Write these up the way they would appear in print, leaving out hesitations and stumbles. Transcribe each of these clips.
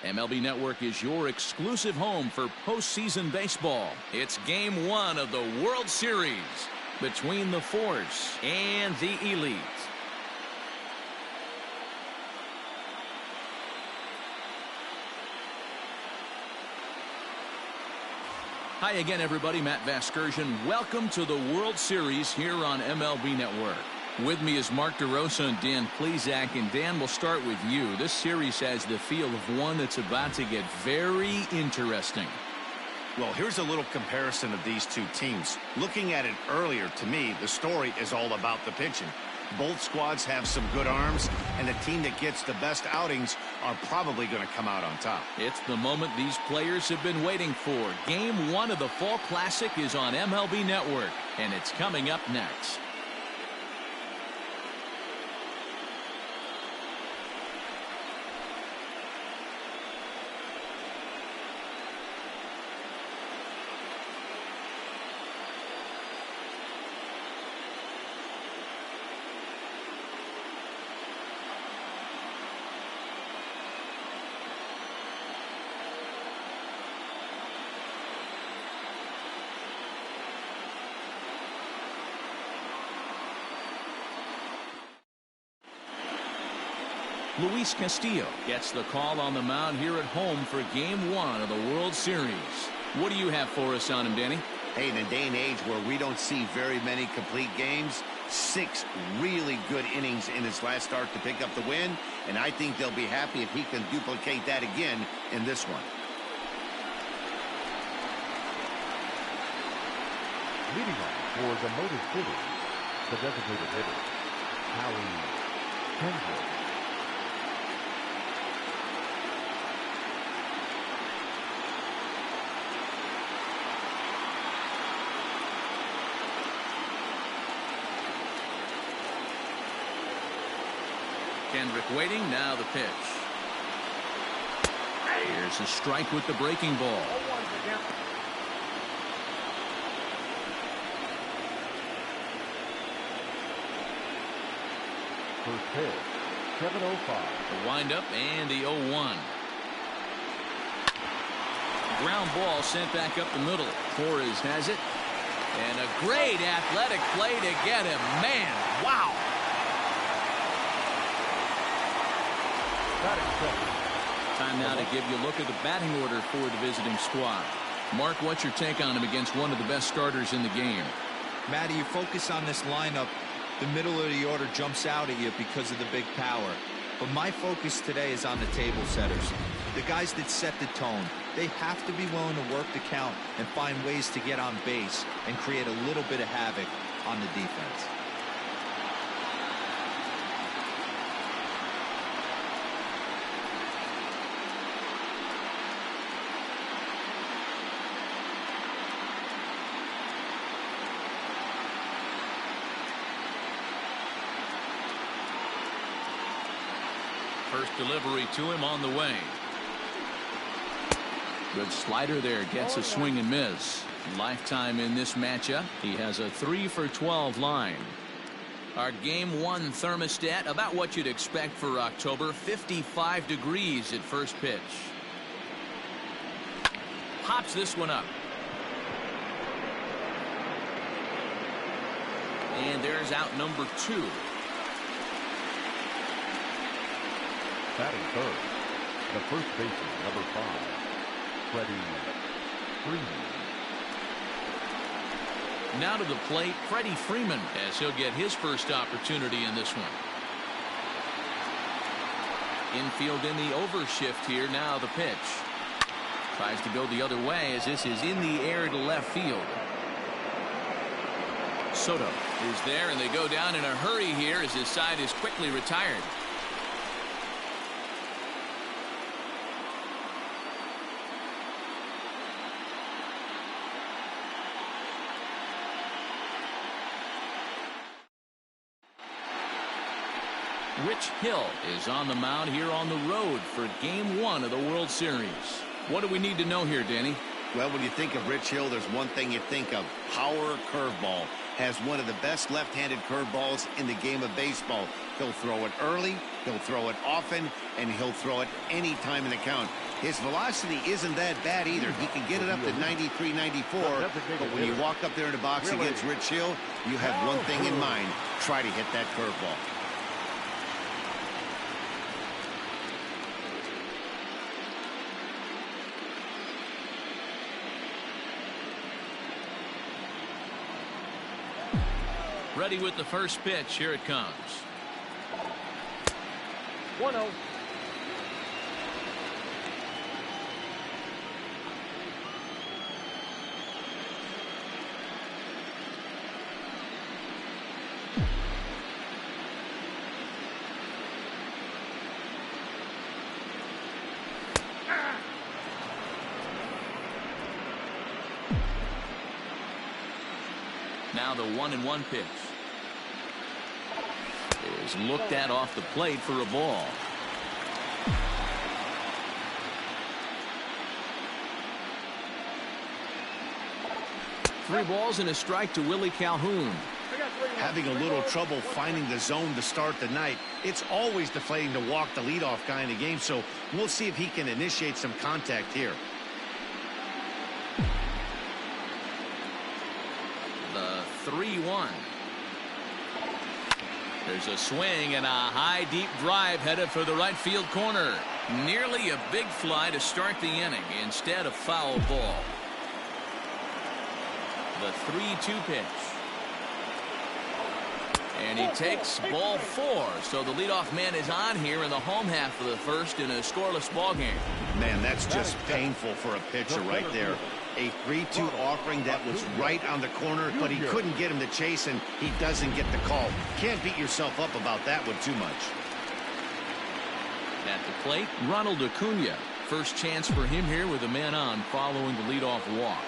MLB Network is your exclusive home for postseason baseball. It's Game 1 of the World Series between the Force and the Elite. Hi again, everybody. Matt Vasgersian. Welcome to the World Series here on MLB Network. With me is Mark DeRosa and Dan Plesac. And Dan, we'll start with you. This series has the feel of one that's about to get very interesting. Well, here's a little comparison of these two teams. Looking at it earlier, to me, the story is all about the pitching. Both squads have some good arms, and the team that gets the best outings are probably going to come out on top. It's the moment these players have been waiting for. Game 1 of the Fall Classic is on MLB Network, and it's coming up next. Luis Castillo gets the call on the mound here at home for Game 1 of the World Series. What do you have for us on him, Danny? Hey, in a day and age where we don't see very many complete games, 6 really good innings in his last start to pick up the win, and I think they'll be happy if he can duplicate that again in this one. Leading off for the Motor City, the designated hitter, Howie Kendrick. Kendrick waiting, now the pitch. Here's a strike with the breaking ball. First pitch, 7:05. The windup and the 0-1. Ground ball sent back up the middle. Torres has it. And a great athletic play to get him. Man, wow. Time now to give you a look at the batting order for the visiting squad. Mark, what's your take on him against one of the best starters in the game? Matty, you focus on this lineup, the middle of the order jumps out at you because of the big power. But my focus today is on the table setters, the guys that set the tone. They have to be willing to work the count and find ways to get on base and create a little bit of havoc on the defense. First delivery to him on the way. Good slider there, gets a swing and miss. Lifetime in this matchup. He has a 3 for 12 line. Our Game 1 thermostat, about what you'd expect for October. 55 degrees at first pitch. Pops this one up. And there's out number 2. Batting third, the first baseman, number 5, Freddie Freeman. Now to the plate, Freddie Freeman, as he'll get his first opportunity in this one. Infield in the overshift here. Now the pitch. Tries to go the other way as this is in the air to left field. Soto is there, and they go down in a hurry here as his side is quickly retired. Rich Hill is on the mound here on the road for Game 1 of the World Series. What do we need to know here, Danny? Well, when you think of Rich Hill, there's one thing you think of. Power curveball. has one of the best left-handed curveballs in the game of baseball. He'll throw it early, He'll throw it often, and he'll throw it any time in the count. His velocity isn't that bad either. He can get it up to 93, 94, but when you walk up there in the box against Rich Hill, you have one thing in mind. Try to hit that curveball. Ready with the first pitch. Here it comes. 1-0. Now the 1-1 pitch is looked at off the plate for a ball. Three balls and a strike to Willie Calhoun. Having a little trouble finding the zone to start the night. It's always deflating to walk the leadoff guy in the game, so we'll see if he can initiate some contact here. The 3-1. There's a swing and a high deep drive headed for the right field corner. Nearly a big fly to start the inning instead of foul ball. The 3-2 pitch. And he takes ball 4. So the leadoff man is on here in the home half of the first in a scoreless ball game. Man, that's just painful for a pitcher right there. A 3-2 offering that was right on the corner, but he couldn't get him to chase, and he doesn't get the call. Can't beat yourself up about that one too much. At the plate, Ronald Acuna. First chance for him here with a man on following the leadoff walk.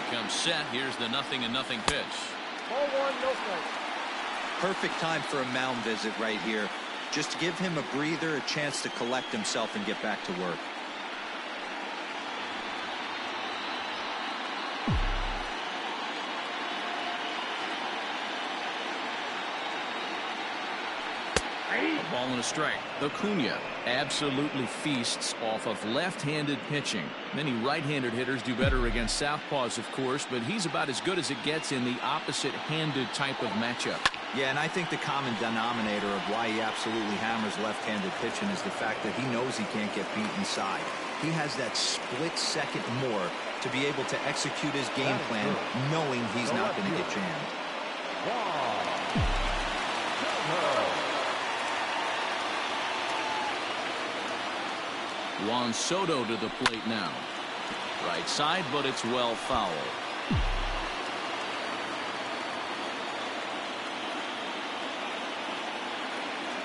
He comes set. Here's the 0-0 pitch. Ball 1, no strike. Perfect time for a mound visit right here. Just to give him a breather, a chance to collect himself and get back to work. A ball and a strike. Acuna absolutely feasts off of left-handed pitching. Many right-handed hitters do better against southpaws, of course, but he's about as good as it gets in the opposite-handed type of matchup. Yeah, and I think the common denominator of why he absolutely hammers left-handed pitching is the fact that he knows he can't get beat inside. He has that split second more to be able to execute his game plan knowing he's not going to get jammed. Juan Soto to the plate now. Right side, but it's well foul.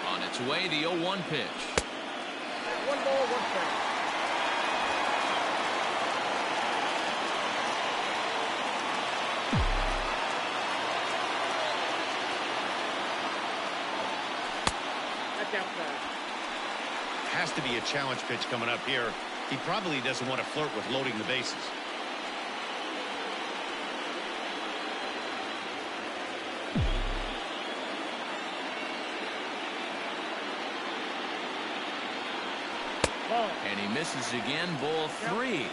On its way, the 0-1 pitch. 1 ball, 1 strike. That's outside. Has to be a challenge pitch coming up here. He probably doesn't want to flirt with loading the bases. And he misses again. Ball 3.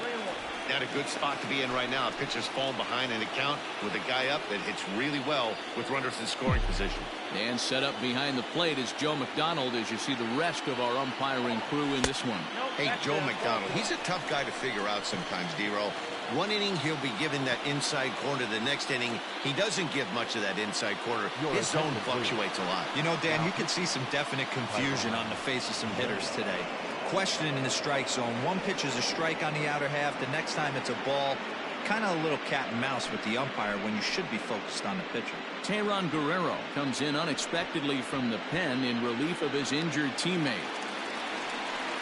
Not a good spot to be in right now. A pitcher's falling behind in the count with a guy up that hits really well with runners in scoring position. And set up behind the plate is Joe McDonald as you see the rest of our umpiring crew in this one. Hey, Joe McDonald, he's a tough guy to figure out sometimes, D-Roll. One inning, he'll be giving that inside corner. The next inning, he doesn't give much of that inside corner. His zone fluctuates a lot. You know, Dan, you can see some definite confusion on the face of some hitters today. Questioning in the strike zone. One pitch is a strike on the outer half. The next time it's a ball. Kind of a little cat and mouse with the umpire when you should be focused on the pitcher. Teheran Guerrero comes in unexpectedly from the pen in relief of his injured teammate.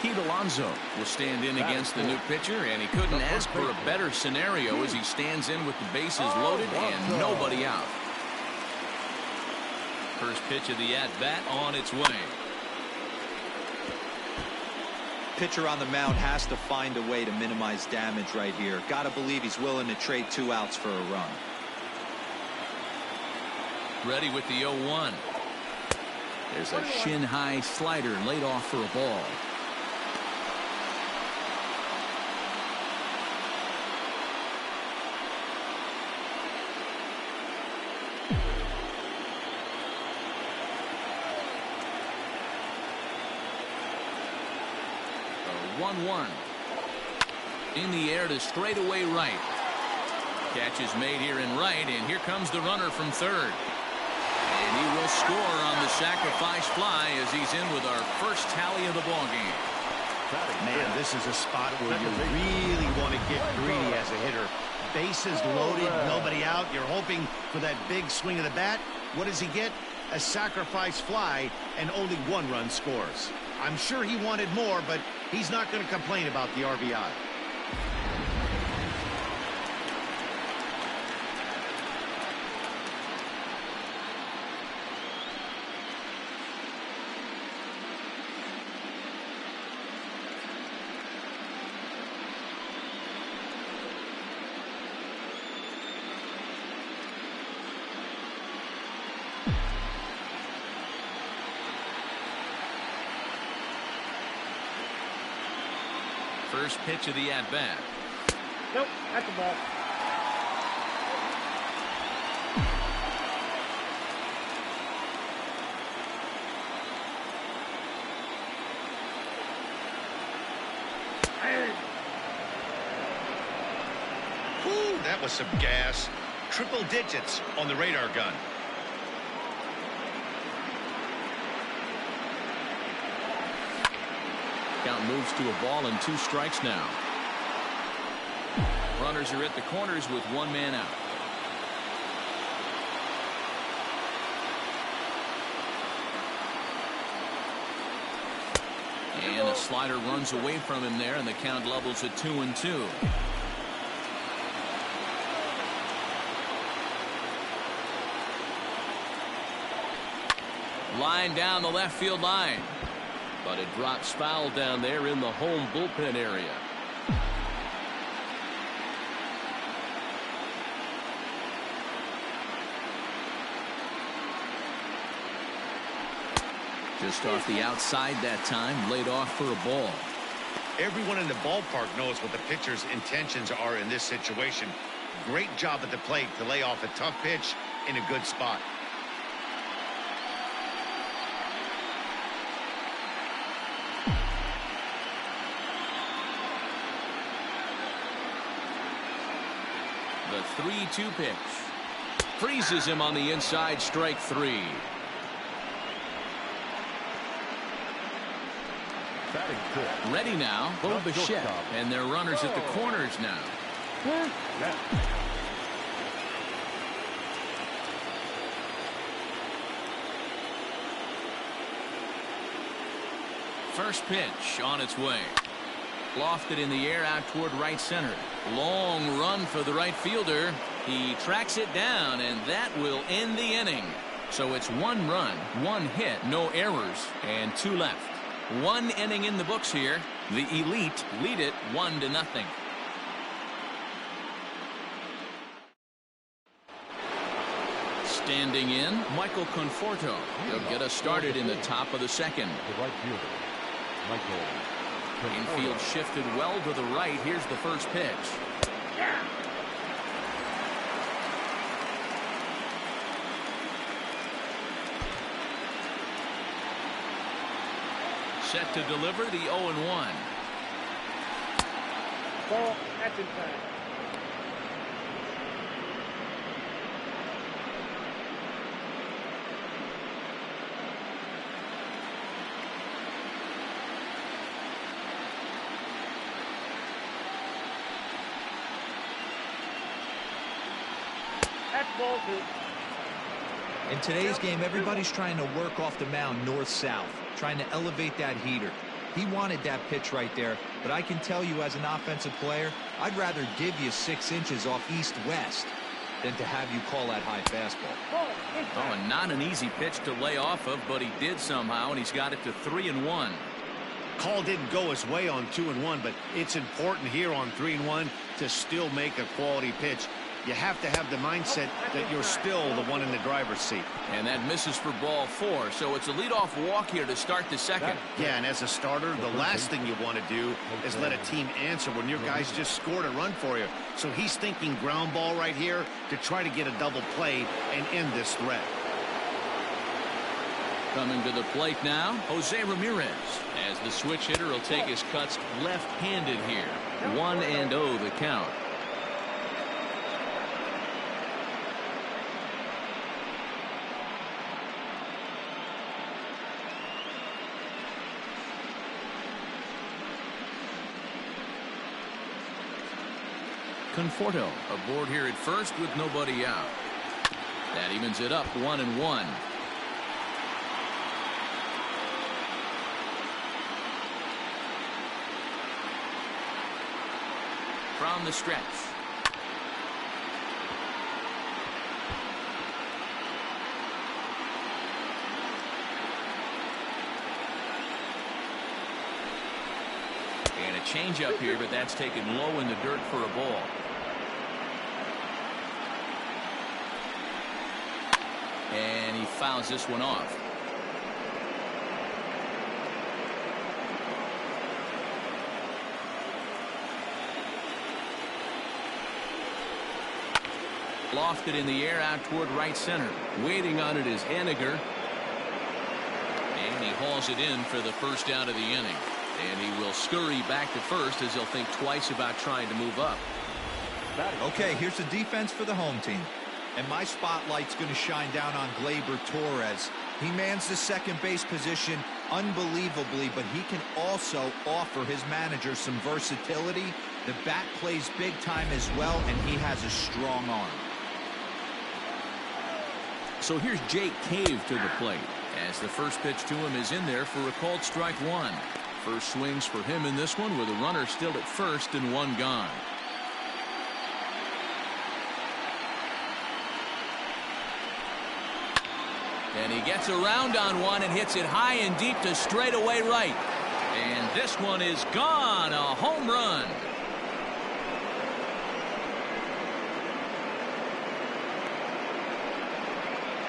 Pete Alonso will stand in against the new pitcher, and he couldn't ask for a better scenario as he stands in with the bases loaded and nobody out. First pitch of the at-bat on its way. Pitcher on the mound has to find a way to minimize damage right here. Got to believe he's willing to trade 2 outs for a run. Ready with the 0-1. There's a shin-high slider laid off for a ball. A 1-1. In the air to straightaway right. Catch is made here in right, and here comes the runner from third. And he will score on the sacrifice fly as he's in with our first tally of the ball game. Man, this is a spot where you really want to get greedy as a hitter. Bases loaded, nobody out. You're hoping for that big swing of the bat. What does he get? A sacrifice fly, and only one run scores. I'm sure he wanted more, but he's not going to complain about the RBI. First pitch of the at-bat. Nope, that's the ball. Whew, that was some gas. Triple digits on the radar gun. Count moves to a ball and 2 strikes now. Runners are at the corners with 1 man out. And a slider runs away from him there, and the count levels at 2-2. Line down the left field line. But it drops foul down there in the home bullpen area. Just off the outside that time, laid off for a ball. Everyone in the ballpark knows what the pitcher's intentions are in this situation. Great job at the plate to lay off a tough pitch in a good spot. The 3-2 pitch. Freezes him on the inside, strike 3. Ready now, Bo Bichette, and their runners at the corners now. First pitch on its way. Lofted in the air out toward right center. Long run for the right fielder. He tracks it down, and that will end the inning. So it's 1 run, 1 hit, no errors, and 2 left. 1 inning in the books here. The Elite lead it 1-0. Standing in, Michael Conforto. He'll get us started in the top of the second. The right fielder, Michael. Infield shifted well to the right. Here's the first pitch. Set to deliver the 0-1. Ball, that's inside. That's ball 2. In today's game, everybody's trying to work off the mound north-south, trying to elevate that heater. He wanted that pitch right there, but I can tell you as an offensive player, I'd rather give you 6 inches off east-west than to have you call that high fastball. Oh, and not an easy pitch to lay off of, but he did somehow, and he's got it to 3-1. Call didn't go his way on 2-1, but it's important here on 3-1 to still make a quality pitch. You have to have the mindset that you're still the one in the driver's seat. And that misses for ball 4, so it's a leadoff walk here to start the second. Yeah, and as a starter, the last thing you want to do is let a team answer when your guys just scored a run for you. So he's thinking ground ball right here to try to get a double play and end this threat. Coming to the plate now, Jose Ramirez, as the switch hitter will take his cuts left-handed here. 1-0 the count. Conforto aboard here at first with nobody out. That evens it up 1-1. From the stretch. And a changeup here, but that's taken low in the dirt for a ball. And he fouls this one off. Lofted in the air out toward right center. Waiting on it is Haniger. And he hauls it in for the first out of the inning. And he will scurry back to first as he'll think twice about trying to move up. Okay, here's the defense for the home team. And my spotlight's going to shine down on Gleyber Torres. He mans the second base position unbelievably, but he can also offer his manager some versatility. The bat plays big time as well, and he has a strong arm. So here's Jake Cave to the plate, as the first pitch to him is in there for a called strike 1. First swings for him in this one with a runner still at first and 1 gone. And he gets around on one and hits it high and deep to straightaway right. And this one is gone. A home run.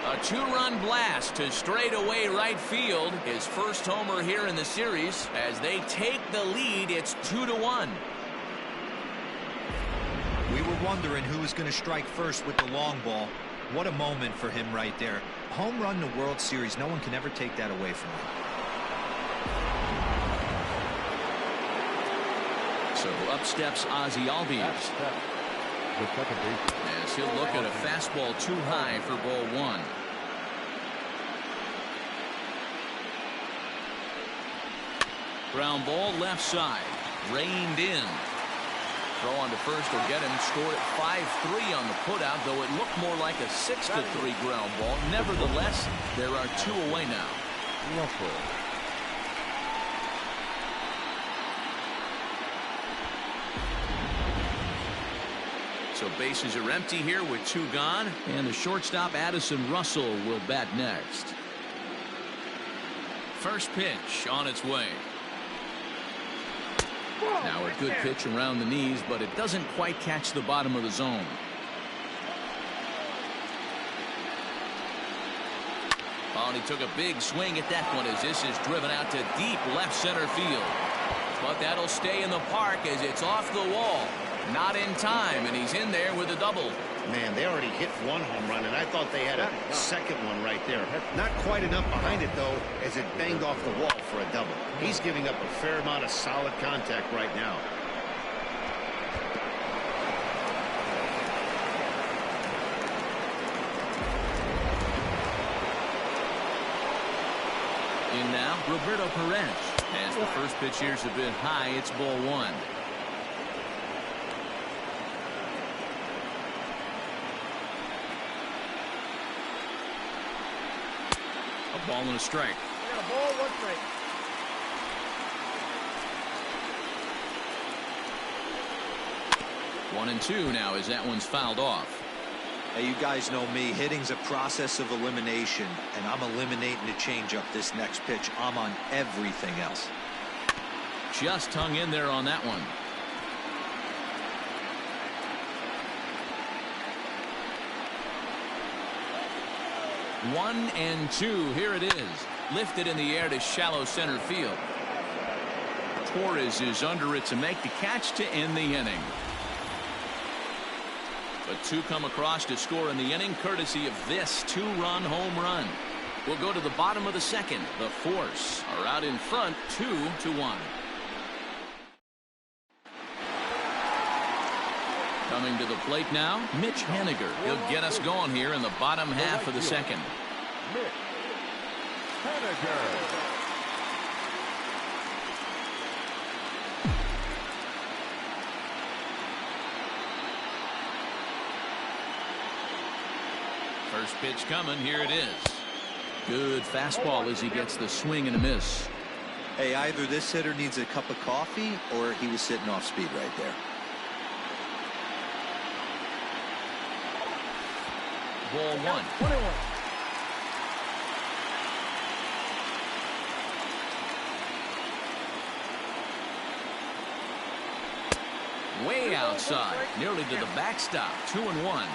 A 2-run blast to straightaway right field. His first homer here in the series. As they take the lead, it's 2-1. We were wondering who was going to strike first with the long ball. What a moment for him right there. Home run in the World Series. No one can ever take that away from him. So up steps Ozzie Albies. As he'll look at a fastball too high for ball 1. Ground ball left side. Reined in. Throw on to first will get him. Scored at 5-3 on the putout, though it looked more like a 6-3 ground ball. Nevertheless, there are 2 away now. So bases are empty here with 2 gone, and the shortstop Addison Russell will bat next. First pitch on its way. Now a good pitch around the knees, but it doesn't quite catch the bottom of the zone. Oh, and he took a big swing at that one as this is driven out to deep left center field. But that'll stay in the park as it's off the wall. Not in time, and he's in there with a double. Man, they already hit 1 home run, and I thought they had a second one right there. Not quite enough behind it, though, as it banged off the wall for a double. He's giving up a fair amount of solid contact right now. In now, Roberto Perez. As the first pitch here's a bit high, it's ball 1. A ball and a strike. We got a ball, 1 strike. One and 2 now as that one's fouled off. Hey, you guys know me. Hitting's a process of elimination, and I'm eliminating the changeup this next pitch. I'm on everything else. Just hung in there on that one. 1-2. Here it is. Lifted in the air to shallow center field. Torres is under it to make the catch to end the inning. But two come across to score in the inning courtesy of this two-run home run. We'll go to the bottom of the second. The Force are out in front 2-1. Coming to the plate now, Mitch Haniger. He'll get us going here in the bottom half of the second. Mitch Haniger. First pitch coming. Here it is. Good fastball as he gets the swing and a miss. Hey, either this hitter needs a cup of coffee or he was sitting off speed right there. Ball one. 21. Way outside, nearly to the backstop. 2-1.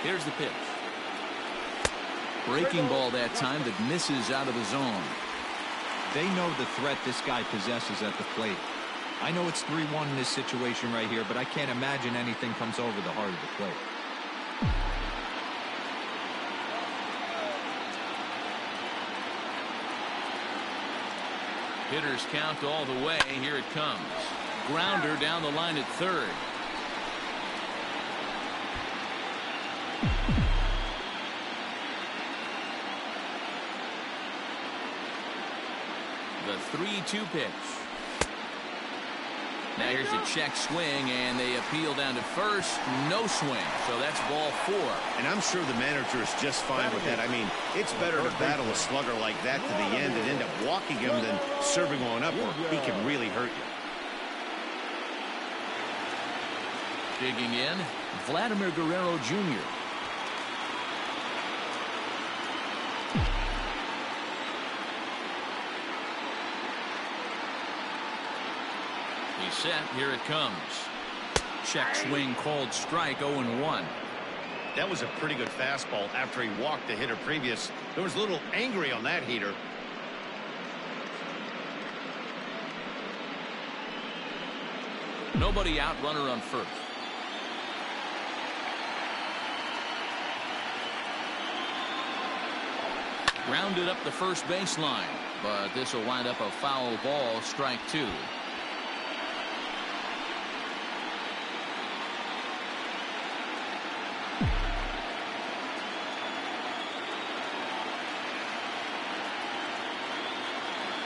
Here's the pitch. Breaking ball that time that misses out of the zone. They know the threat this guy possesses at the plate. I know it's 3-1 in this situation right here, but I can't imagine anything comes over the heart of the plate. Hitters count all the way. Here it comes. Grounder down the line at third. The 3-2 pitch. Now here's a check swing, and they appeal down to first. No swing, so that's ball 4. And I'm sure the manager is just fine with that. I mean, it's better to battle a slugger like that to the end and end up walking him than serving one up, or he can really hurt you. Digging in, Vladimir Guerrero Jr. He's set. Here it comes. Check swing called strike. 0-1. That was a pretty good fastball after he walked the hitter previous. There was a little angry on that heater. Nobody out, runner on first. Grounded up the first baseline, but this will wind up a foul ball. Strike 2.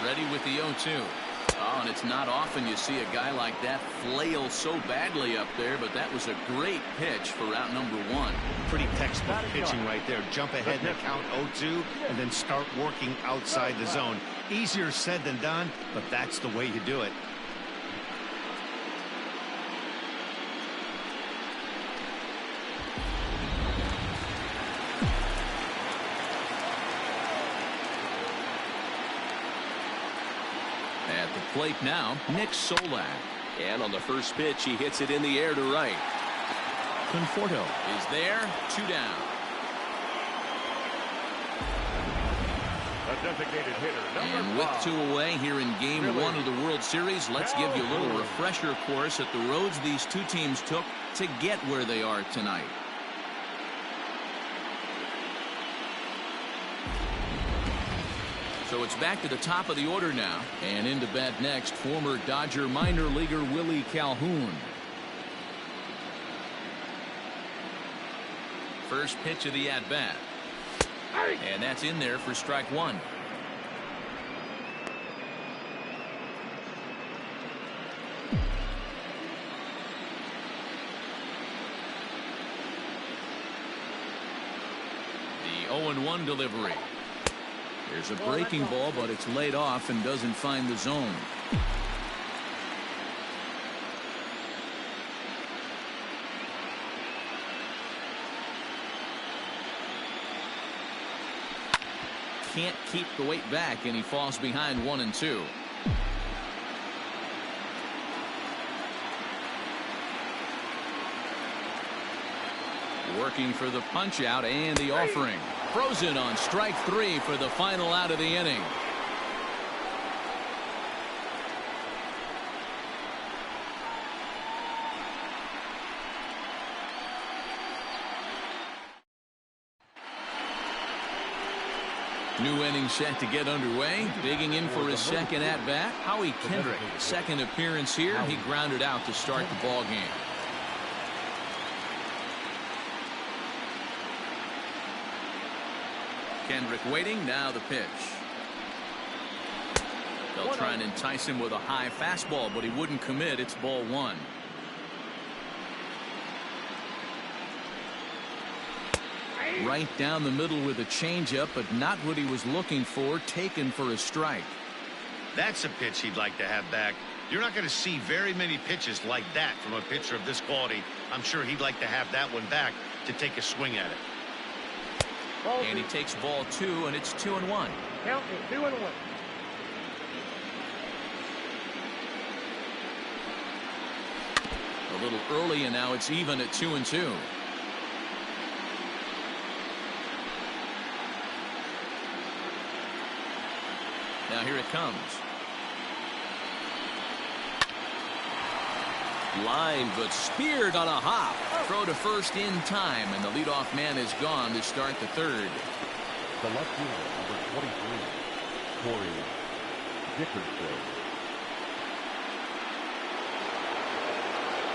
Ready with the 0-2. Oh, and it's not often you see a guy like that flail so badly up there, but that was a great pitch for route number 1. Pretty textbook pitching right there. Jump ahead in the count 0-2 and then start working outside the zone. Easier said than done, but that's the way to do it. At the plate now, Nick Solak. And on the first pitch, he hits it in the air to right. Conforto is there. 2 down. A designated hitter, And with 2 away here in Game 1 of the World Series, let's give you a little refresher course at the roads these two teams took to get where they are tonight. So it's back to the top of the order now. And into bat next, former Dodger minor leaguer Willie Calhoun. First pitch of the at-bat. And that's in there for strike 1. The 0-1 delivery. There's a breaking ball, but it's laid off and doesn't find the zone. Can't keep the weight back, and he falls behind 1-2. Working for the punch out and the offering. Frozen on strike 3 for the final out of the inning. New inning set to get underway. Digging in for his second at-bat, Howie Kendrick. Second appearance here. He grounded out to start the ball game. Kendrick waiting. Now the pitch. They'll try and entice him with a high fastball, but he wouldn't commit. It's ball 1. Right down the middle with a changeup, but not what he was looking for. Taken for a strike. That's a pitch he'd like to have back. You're not going to see very many pitches like that from a pitcher of this quality. I'm sure he'd like to have that one back to take a swing at it. And he takes ball 2, and it's 2-1. Count is 2-1. A little early, and now it's even at 2-2. Now here it comes. Line, but speared on a hop. Throw to first in time, and the leadoff man is gone to start the third. The left fielder, number 23, Corey Dickerson.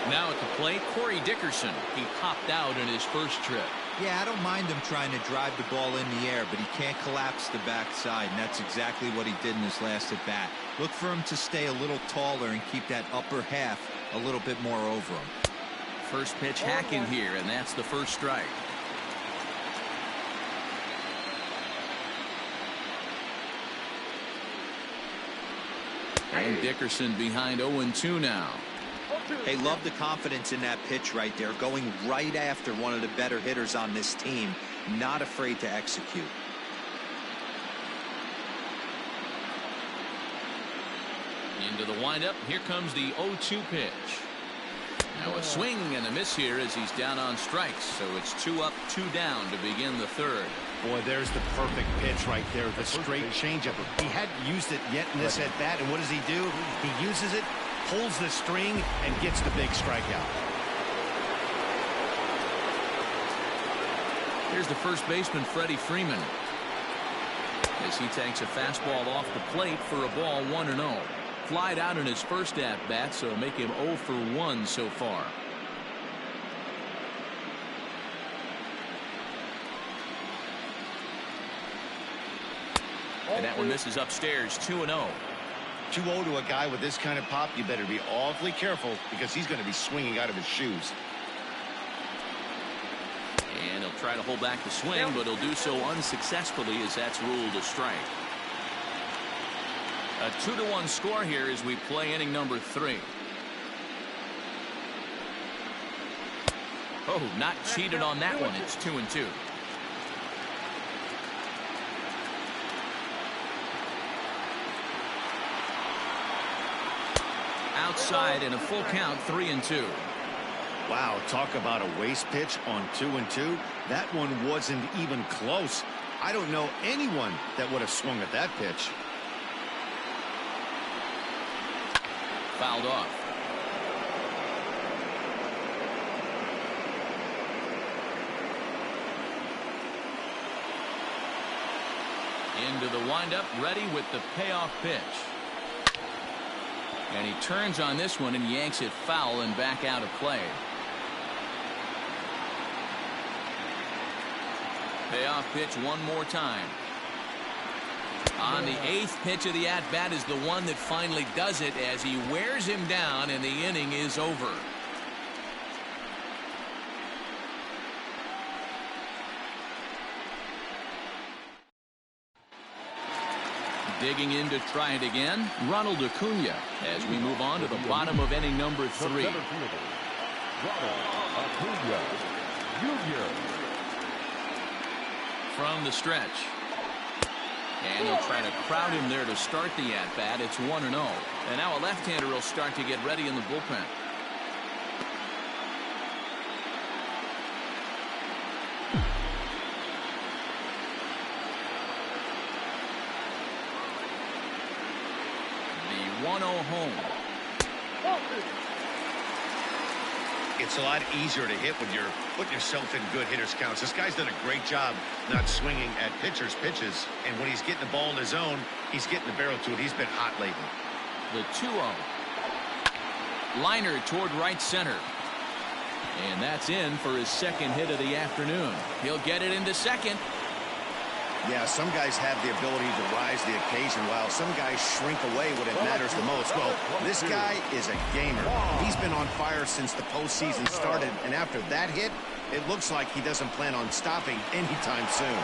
Now at the plate, Corey Dickerson. He popped out in his first trip. Yeah, I don't mind him trying to drive the ball in the air, but he can't collapse the backside, and that's exactly what he did in his last at bat. Look for him to stay a little taller and keep that upper half a little bit more over him. First pitch hacking here, and that's the first strike. And Dickerson behind 0-2 now. Hey, love the confidence in that pitch right there, going right after one of the better hitters on this team, not afraid to execute. Into the windup. Here comes the 0-2 pitch. Now a swing and a miss here as he's down on strikes. So it's 2 up, 2 down to begin the third. Boy, there's the perfect pitch right there. The straight changeup. He hadn't used it yet in this at bat, and what does he do? He uses it, pulls the string, and gets the big strikeout. Here's the first baseman, Freddie Freeman, as he takes a fastball off the plate for a ball 1-0. Flied out in his first at bat, so make him 0 for 1 so far. And that one misses upstairs. 2-0. 2-0 to a guy with this kind of pop, you better be awfully careful because he's going to be swinging out of his shoes. And he'll try to hold back the swing, but he'll do so unsuccessfully as that's ruled a strike. A 2-1 score here as we play inning number 3. Oh, not cheated on that one. It's 2-2. Outside in a full count, 3-2. Wow, talk about a waste pitch on 2-2. That one wasn't even close. I don't know anyone that would have swung at that pitch. Fouled off. Into the windup, ready with the payoff pitch. And he turns on this one and yanks it foul and back out of play. Payoff pitch one more time. On the 8th pitch of the at-bat is the one that finally does it as he wears him down and the inning is over. Digging in to try it again, Ronald Acuna, as we move on to the bottom of inning number 3. Ronald Acuna Jr. From the stretch. And he'll try to crowd him there to start the at-bat. It's 1-0. And now a left-hander will start to get ready in the bullpen. 1-0 home. It's a lot easier to hit when you're putting yourself in good hitters counts. This guy's done a great job not swinging at pitchers' pitches. And when he's getting the ball in his zone, he's getting the barrel to it. He's been hot lately. The 2-0. Liner toward right center. And that's in for his second hit of the afternoon. He'll get it into second. Yeah, some guys have the ability to rise the occasion while some guys shrink away when it matters the most. Well, this guy is a gamer. He's been on fire since the postseason started, and after that hit, it looks like he doesn't plan on stopping anytime soon.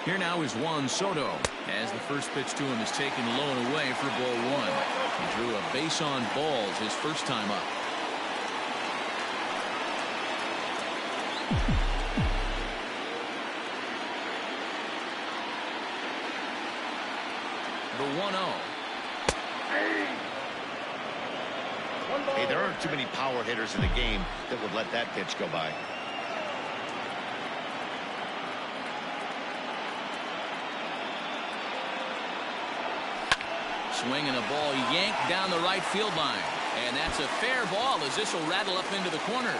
Here now is Juan Soto as the first pitch to him is taken low and away for ball one. He drew a base on balls his first time up. The 1-0. Hey, there aren't too many power hitters in the game that would let that pitch go by. Swinging a ball yanked down the right field line. And that's a fair ball as this will rattle up into the corner.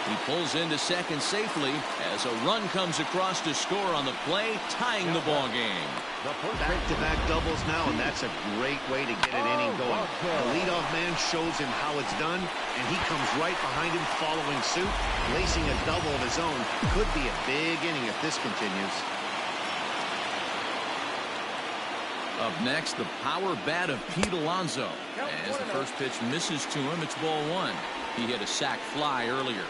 He pulls into second safely as a run comes across to score on the play, tying the ball game. Back-to-back doubles now, and that's a great way to get an inning going. The leadoff man shows him how it's done, and he comes right behind him following suit. Lacing a double of his own could be a big inning if this continues. Up next, the power bat of Pete Alonso. As the first pitch misses to him, it's ball one. He hit a sac fly earlier.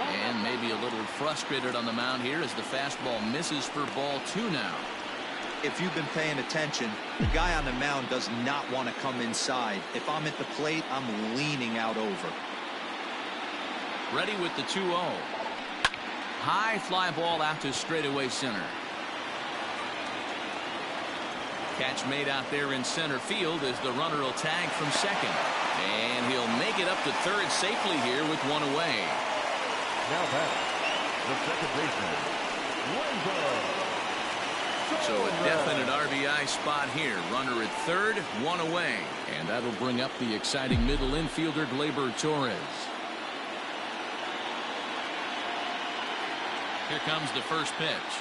And maybe a little frustrated on the mound here as the fastball misses for ball two now. If you've been paying attention, the guy on the mound does not want to come inside. If I'm at the plate, I'm leaning out over. Ready with the 2-0. High fly ball out to straightaway center. Catch made out there in center field as the runner will tag from second. And he'll make it up to third safely here with one away. Now back, the second baseman, Lorenzo. So a definite RBI spot here. Runner at third, one away. And that'll bring up the exciting middle infielder, Gleyber Torres. Here comes the first pitch.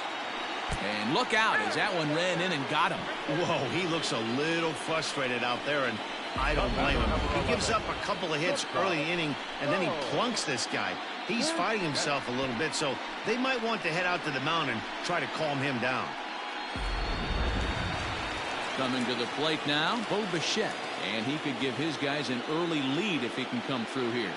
And look out as that one ran in and got him. Whoa, he looks a little frustrated out there, and I don't blame him. He gives up a couple of hits early inning, and then he plunks this guy. He's fighting himself a little bit, so they might want to head out to the mound and try to calm him down. Coming to the plate now, Bo Bichette. And he could give his guys an early lead if he can come through here.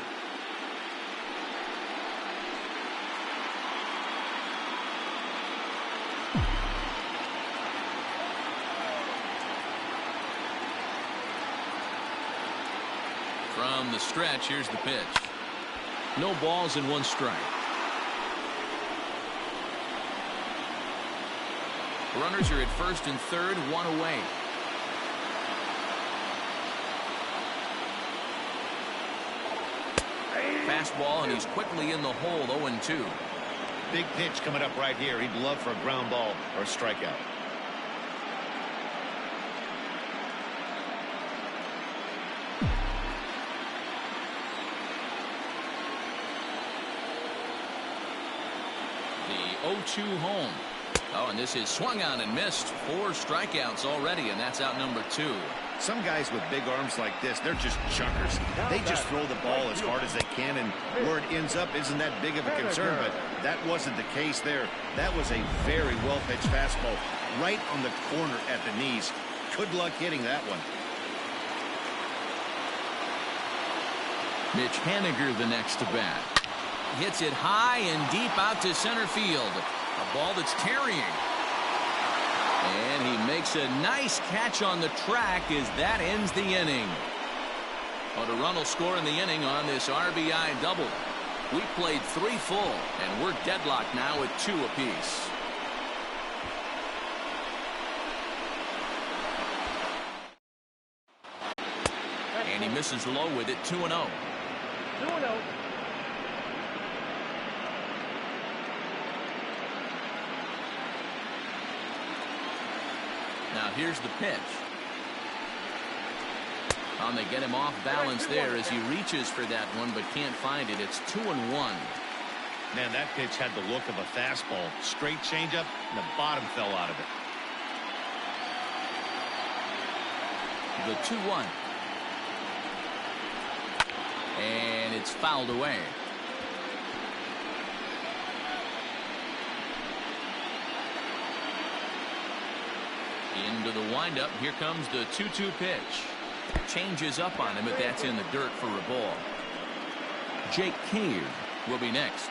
From the stretch, here's the pitch. No balls and one strike. Runners are at first and third, one away. Fastball, and he's quickly in the hole, 0-2. Big pitch coming up right here. He'd love for a ground ball or a strikeout. The 0-2 home. Oh, and this is swung on and missed. 4 strikeouts already, and that's out number 2. Some guys with big arms like this, they're just chunkers. They just throw the ball as hard as they can, and where it ends up isn't that big of a concern, but that wasn't the case there. That was a very well-pitched fastball right on the corner at the knees. Good luck hitting that one. Mitch Haniger the next to bat. Hits it high and deep out to center field. A ball that's carrying. And he makes a nice catch on the track as that ends the inning. But a run will score in the inning on this RBI double. We played 3 full, and we're deadlocked now at 2 apiece. And he misses low with it, 2-0. 2-0. Now here's the pitch. They get him off balance there as he reaches for that one but can't find it. It's 2-1. Man, that pitch had the look of a fastball. Straight changeup, and the bottom fell out of it. The 2-1. And it's fouled away. Into the windup. Here comes the 2-2 pitch. Changes up on him, but that's in the dirt for a ball. Jake Cave will be next.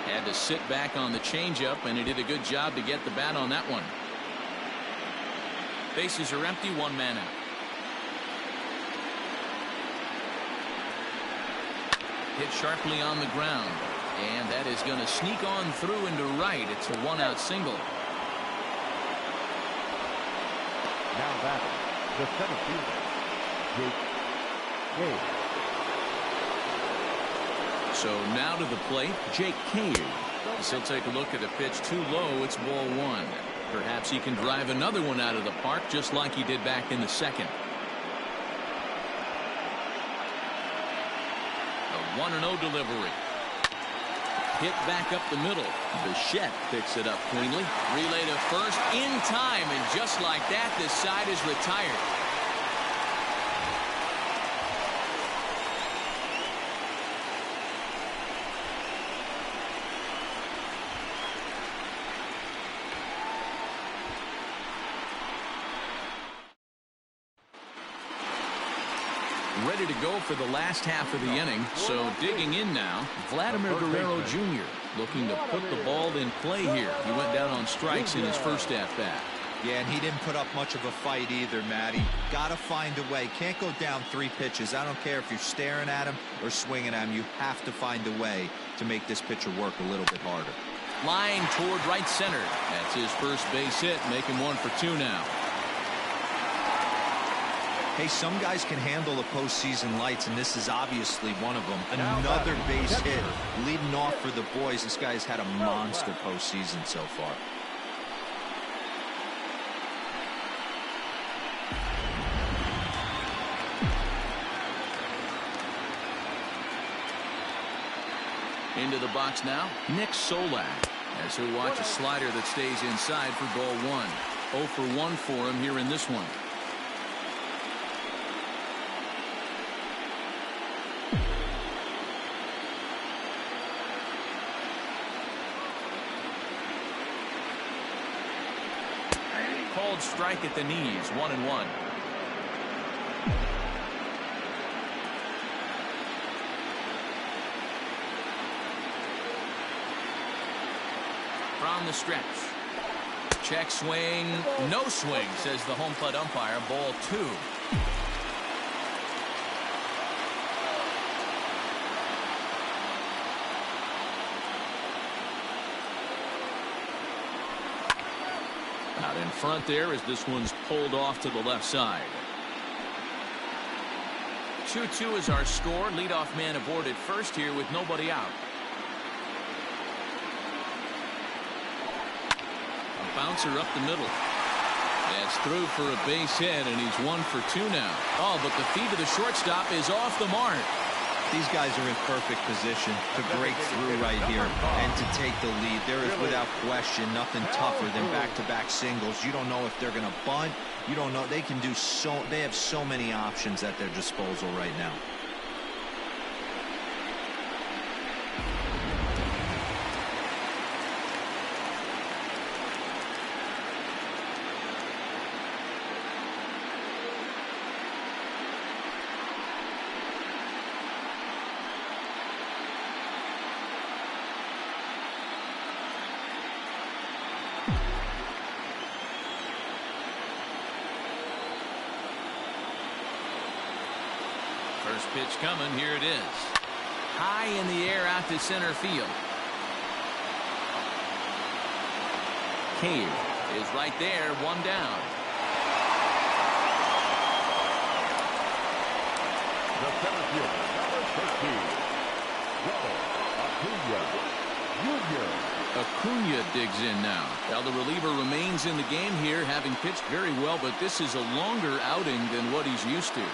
Had to sit back on the changeup, and he did a good job to get the bat on that one. Bases are empty, 1 man out. Hit sharply on the ground, and that is going to sneak on through into right. It's a 1-out single. Now batting, the center fielder, Jake Cave. So now to the plate, Jake Cave. He'll take a look at a pitch too low. It's ball 1. Perhaps he can drive another one out of the park just like he did back in the second. A 1-0 delivery. Hit back up the middle. Bichette picks it up cleanly. Relay to first in time, and just like that, this side is retired. Ready to go for the last half of the inning. So digging in now, Vladimir Guerrero Jr. looking to put the ball in play here. He went down on strikes in his first at-bat. Yeah, and he didn't put up much of a fight either, Matty. Got to find a way. Can't go down 3 pitches. I don't care if you're staring at him or swinging at him. You have to find a way to make this pitcher work a little bit harder. Line toward right center. That's his first base hit, making 1 for 2 now. Hey, some guys can handle the postseason lights, and this is obviously one of them. Another base hit, leading off for the boys. This guy's had a monster postseason so far. Into the box now, Nick Solak, as he'll watch a slider that stays inside for ball 1. 0 for 1 for him here in this one. Called strike at the knees, 1-1. From the stretch. Check swing. No swing, says the home plate umpire. Ball 2. Out in front there as this one's pulled off to the left side. 2-2 is our score. Leadoff man aboard at first here with nobody out. A bouncer up the middle. That's through for a base hit, and he's 1 for 2 now. Oh, but the feed to the shortstop is off the mark. These guys are in perfect position to break through right here and to take the lead. There is without question nothing tougher than back-to-back singles. You don't know if they're going to bunt. You don't know. They can do so. They have so many options at their disposal right now. First pitch coming. Here it is. High in the air out to center field. Cave is right there. One down. The center fielder, number 15, Acuna digs in now. Now the reliever remains in the game here, having pitched very well, but this is a longer outing than what he's used to.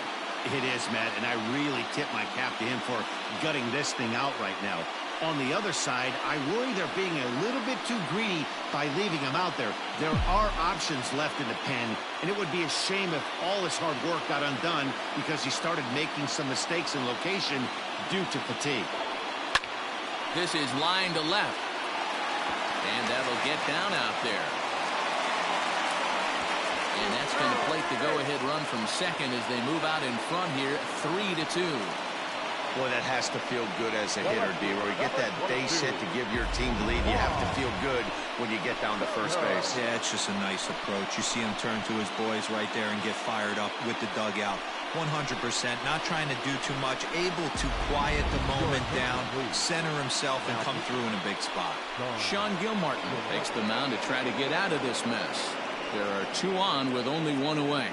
It is, Matt, and I really tip my cap to him for gutting this thing out right now. On the other side, I worry they're being a little bit too greedy by leaving him out there. There are options left in the pen, and it would be a shame if all his hard work got undone because he started making some mistakes in location due to fatigue. This is line to left. And that'll get down out there. And that's going to plate the go-ahead run from second as they move out in front here, 3-2. Boy, that has to feel good as a hitter, D-Roy. You get that base hit to give your team the lead. You have to feel good when you get down to first base. Yeah, it's just a nice approach. You see him turn to his boys right there and get fired up with the dugout. 100%, not trying to do too much, able to quiet the moment down, center himself, and come through in a big spot. Sean Gilmartin takes the mound to try to get out of this mess. There are 2 on with only 1 away.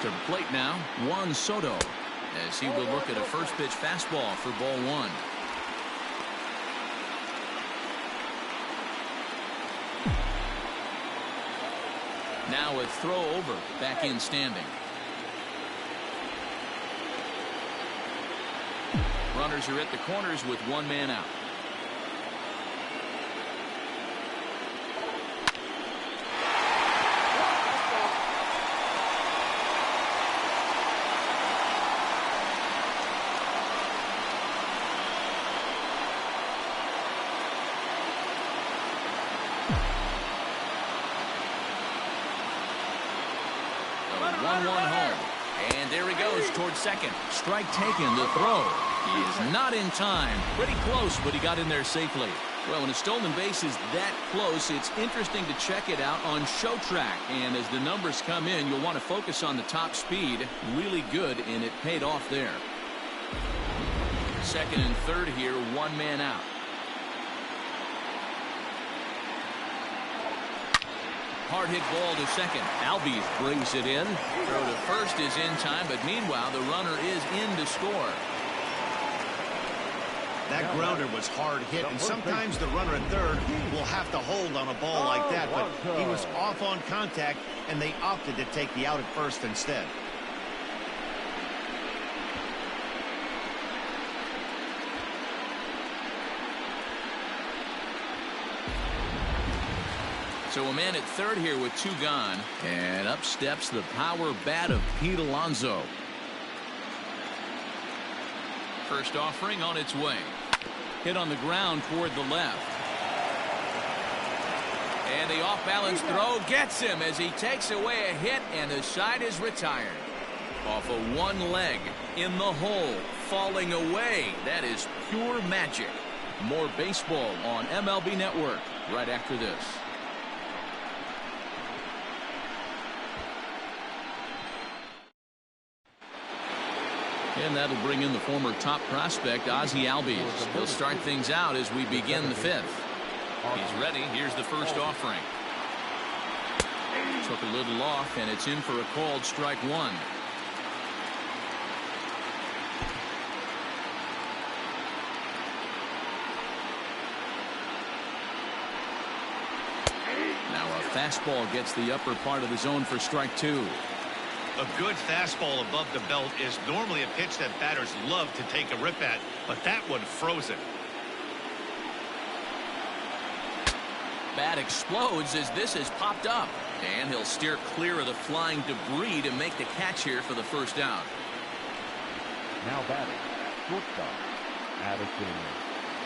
To the plate now, Juan Soto, as he will look at a first pitch fastball for ball 1. Now a throw over, back in standing. Runners are at the corners with 1 man out. Towards second. Strike taken. The throw. He is not in time. Pretty close, but he got in there safely. Well, when a stolen base is that close, it's interesting to check it out on show track. And as the numbers come in, you'll want to focus on the top speed. Really good, and it paid off there. Second and third here, 1 man out. Hard hit ball to second. Albies brings it in. Throw to first is in time, but meanwhile the runner is in to score. That grounder was hard hit, and sometimes the runner at third will have to hold on a ball like that, but he was off on contact, and they opted to take the out at first instead. So a man at third here with 2 gone. And up steps the power bat of Pete Alonso. First offering on its way. Hit on the ground toward the left. And the off-balance throw gets him as he takes away a hit, and the side is retired. Off of 1 leg, in the hole, falling away. That is pure magic. More baseball on MLB Network right after this. And that'll bring in the former top prospect, Ozzie Albies. He'll start things out as we begin the 5th. He's ready. Here's the first offering. Took a little off, and it's in for a called strike 1. Now a fastball gets the upper part of the zone for strike 2. A good fastball above the belt is normally a pitch that batters love to take a rip at, but that one froze it. Bat explodes as this has popped up, and he'll steer clear of the flying debris to make the catch here for the first down. Now batting, shortstop, Addison.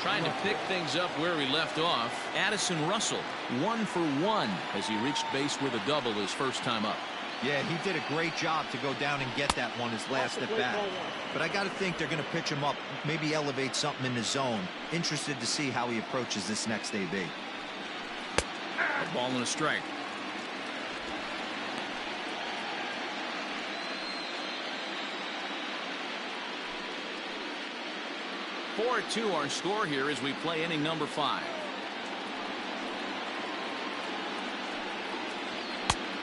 Trying to pick things up where he left off, Addison Russell, 1 for 1 as he reached base with a double his first time up. Yeah, he did a great job to go down and get that one his last at bat. But I got to think they're going to pitch him up, maybe elevate something in the zone. Interested to see how he approaches this next AB. A ball and a strike. (4-2) our score here as we play inning number 5.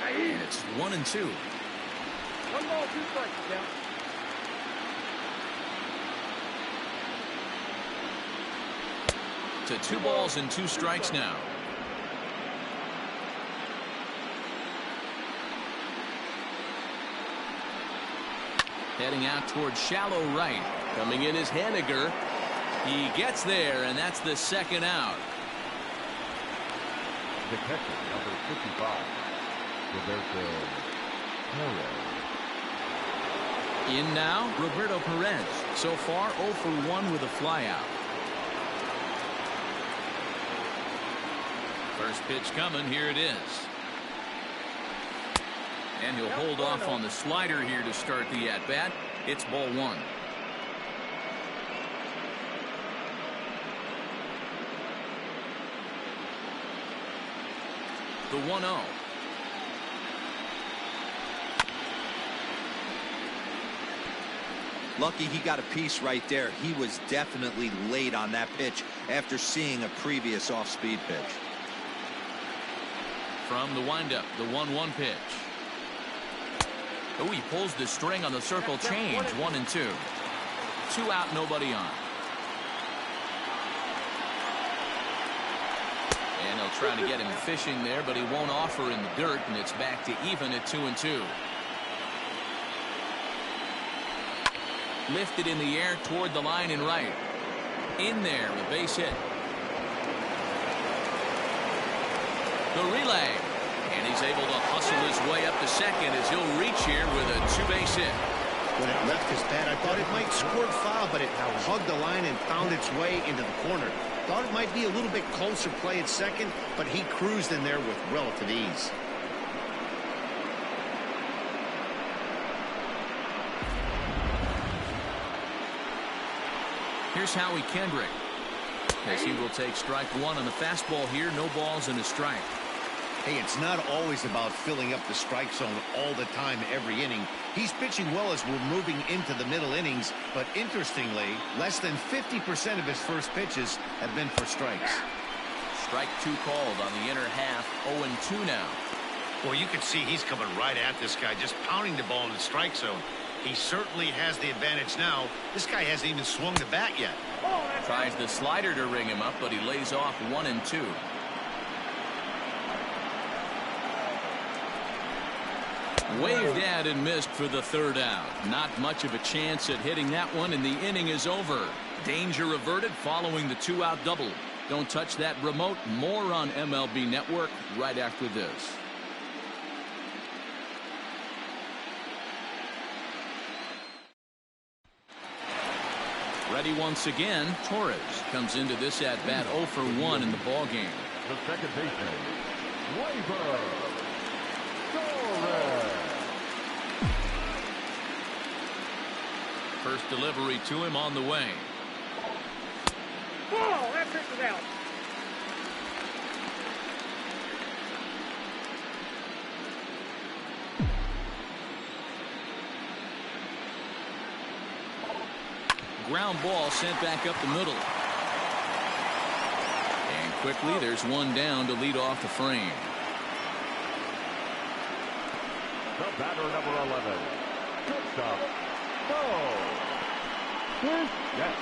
And it's 1-2. 1 ball, 2 strikes, count. To 2 balls and 2 strikes now. Heading out towards shallow right. Coming in is Haniger. He gets there, and that's the 2nd out. The catcher, number 55, Roberto Perez. In now, Roberto Perez. So far, 0 for 1 with a flyout. First pitch coming. Here it is. And he'll hold off on the slider here to start the at-bat. It's ball 1. The 1-0. Lucky he got a piece right there. He was definitely late on that pitch after seeing a previous off-speed pitch. From the windup, the 1-1 pitch. Oh, he pulls the string on the circle change. 1-2. 2 out, nobody on. And he'll try to get him fishing there, but he won't offer in the dirt, and it's back to even at 2-2. Lifted in the air toward the line and right. In there, a base hit. The relay. And he's able to hustle his way up to second as he'll reach here with a 2-base hit. When it left his bat, I thought it might squirt foul, but it hugged the line and found its way into the corner. Thought it might be a little bit closer play at second, but he cruised in there with relative ease. Here's Howie Kendrick as he will take strike 1 on the fastball here. No balls and a strike. Hey, it's not always about filling up the strike zone all the time every inning. He's pitching well as we're moving into the middle innings, but interestingly, less than 50% of his first pitches have been for strikes. Strike 2 called on the inner half. 0-2 now. Well, you can see he's coming right at this guy, just pounding the ball in the strike zone. He certainly has the advantage now. This guy hasn't even swung the bat yet. Tries the slider to ring him up, but he lays off 1-2. Waved at and missed for the 3rd out. Not much of a chance at hitting that one, and the inning is over. Danger averted following the 2-out double. Don't touch that remote. More on MLB Network right after this. Ready once again. Torres comes into this at-bat 0 for 1 in the ballgame. The second baseman, Gleyber Torres. First delivery to him on the way. Ball, that pitch is out. Ground ball sent back up the middle. And quickly there's one down to lead off the frame. The batter, number 11, shortstop, yes.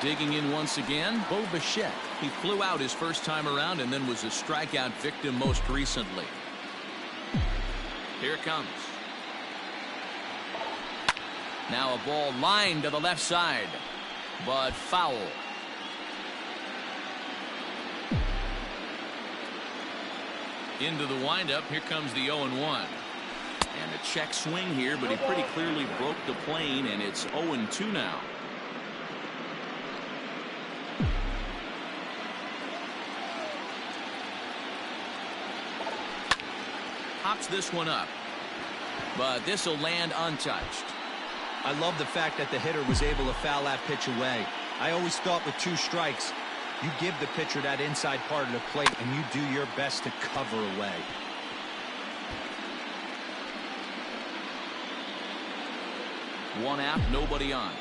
Digging in once again, Bo Bichette. He flew out his first time around and then was a strikeout victim most recently. Here it comes. Now a ball lined to the left side, but foul. Into the windup. Here comes the 0-1. And a check swing here, but he pretty clearly broke the plane, and it's 0-2 now. pops this one up. But this will land untouched. I love the fact that the hitter was able to foul that pitch away. I always thought with 2 strikes, you give the pitcher that inside part of the plate and you do your best to cover away. One out, nobody on.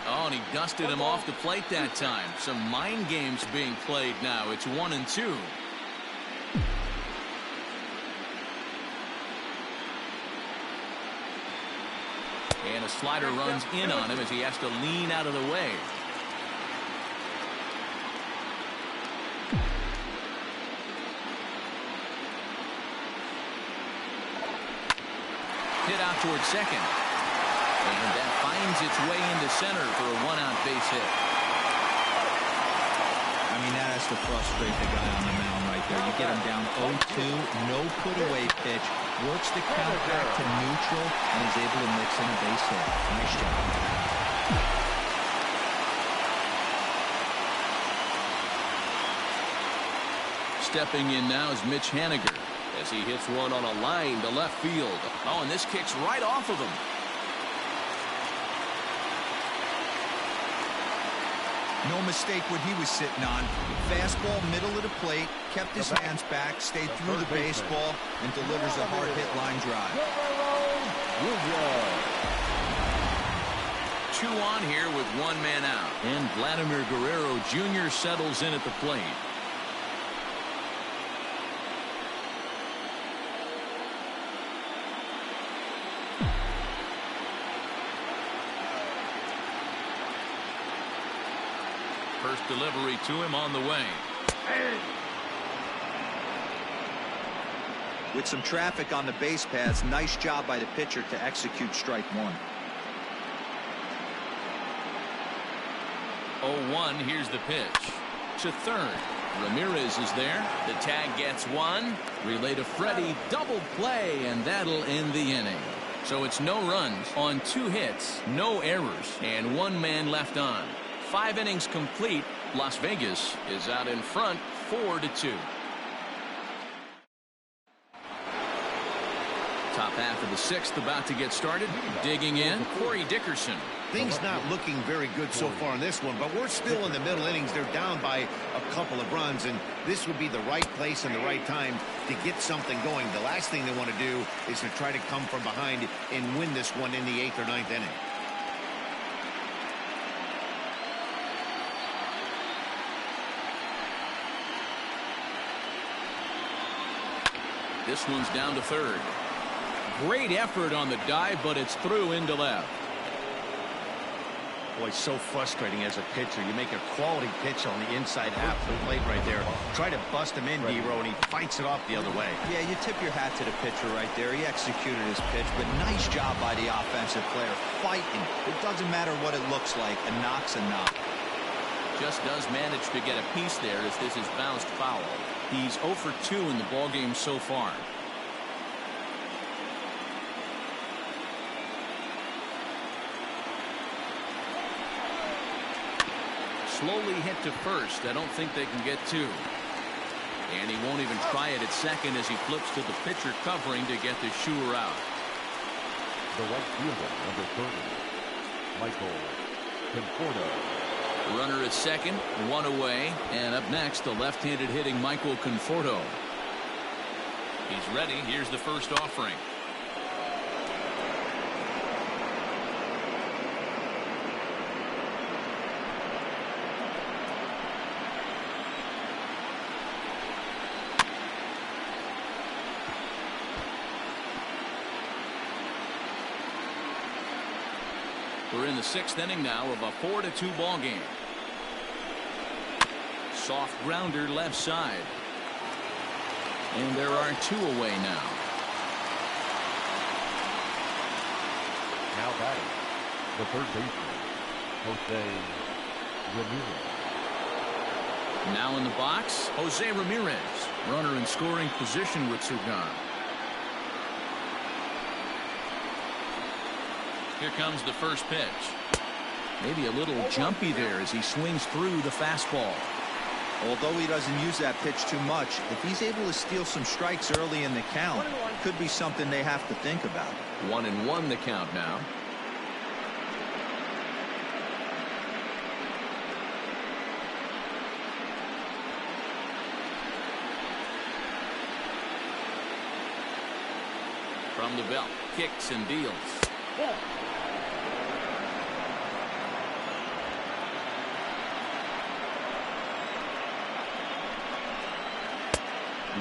Oh, and he dusted him off the plate that time. Some mind games being played now. It's 1-2. And a slider runs in on him as he has to lean out of the way. Hit out towards second. And that finds its way into center for a 1-out base hit. I mean, that has to frustrate the guy on the mound right there. You get him down 0-2, no put-away pitch, works the count back to neutral, and is able to mix in a base hit. Nice job. Stepping in now is Mitch Haniger as he hits one on a line to left field. Oh, and this kicks right off of him. No mistake what he was sitting on. Fastball, middle of the plate, kept his hands back, stayed through the baseball, and delivers a hard-hit line drive. 2 on here with 1 man out. And Vladimir Guerrero Jr. settles in at the plate. First delivery to him on the way. With some traffic on the base paths, nice job by the pitcher to execute strike 1. 0-1, here's the pitch. To third. Ramirez is there. The tag gets 1. Relay to Freddie. Double play, and that'll end the inning. So it's no runs on 2 hits, no errors, and 1 man left on. 5 innings complete. Las Vegas is out in front 4-2. Top half of the 6th about to get started. Digging in, Corey Dickerson. Things not looking very good so far in this one, but we're still in the middle innings. They're down by a couple of runs, and this would be the right place and the right time to get something going. The last thing they want to do is to try to come from behind and win this one in the 8th or 9th inning. This one's down to third. Great effort on the dive, but it's through into left. Boy, so frustrating as a pitcher. You make a quality pitch on the inside half of the plate right there. Try to bust him in, D-Row, and he fights it off the other way. Yeah, you tip your hat to the pitcher right there. He executed his pitch, but nice job by the offensive player. Fighting. It doesn't matter what it looks like. A knock's a knock. Just does manage to get a piece there as this is bounced foul. He's 0 for 2 in the ballgame so far. Slowly hit to first. I don't think they can get 2. And he won't even try it at second as he flips to the pitcher covering to get the shooter out. The right fielder, number 30, Michael Conforto. Runner at second, 1 away, and up next the left-handed hitting Michael Conforto. He's ready. Here's the first offering. We're in the 6th inning now of a 4-2 ball game. Soft grounder left side. And there are 2 away now. Now batting, the third baseman, Jose Ramirez. Now in the box, Jose Ramirez. Runner in scoring position with 2 gone. Here comes the first pitch. Maybe a little jumpy there as he swings through the fastball. Although he doesn't use that pitch too much, if he's able to steal some strikes early in the count, could be something they have to think about. 1-1 the count now. From the belt, kicks and deals.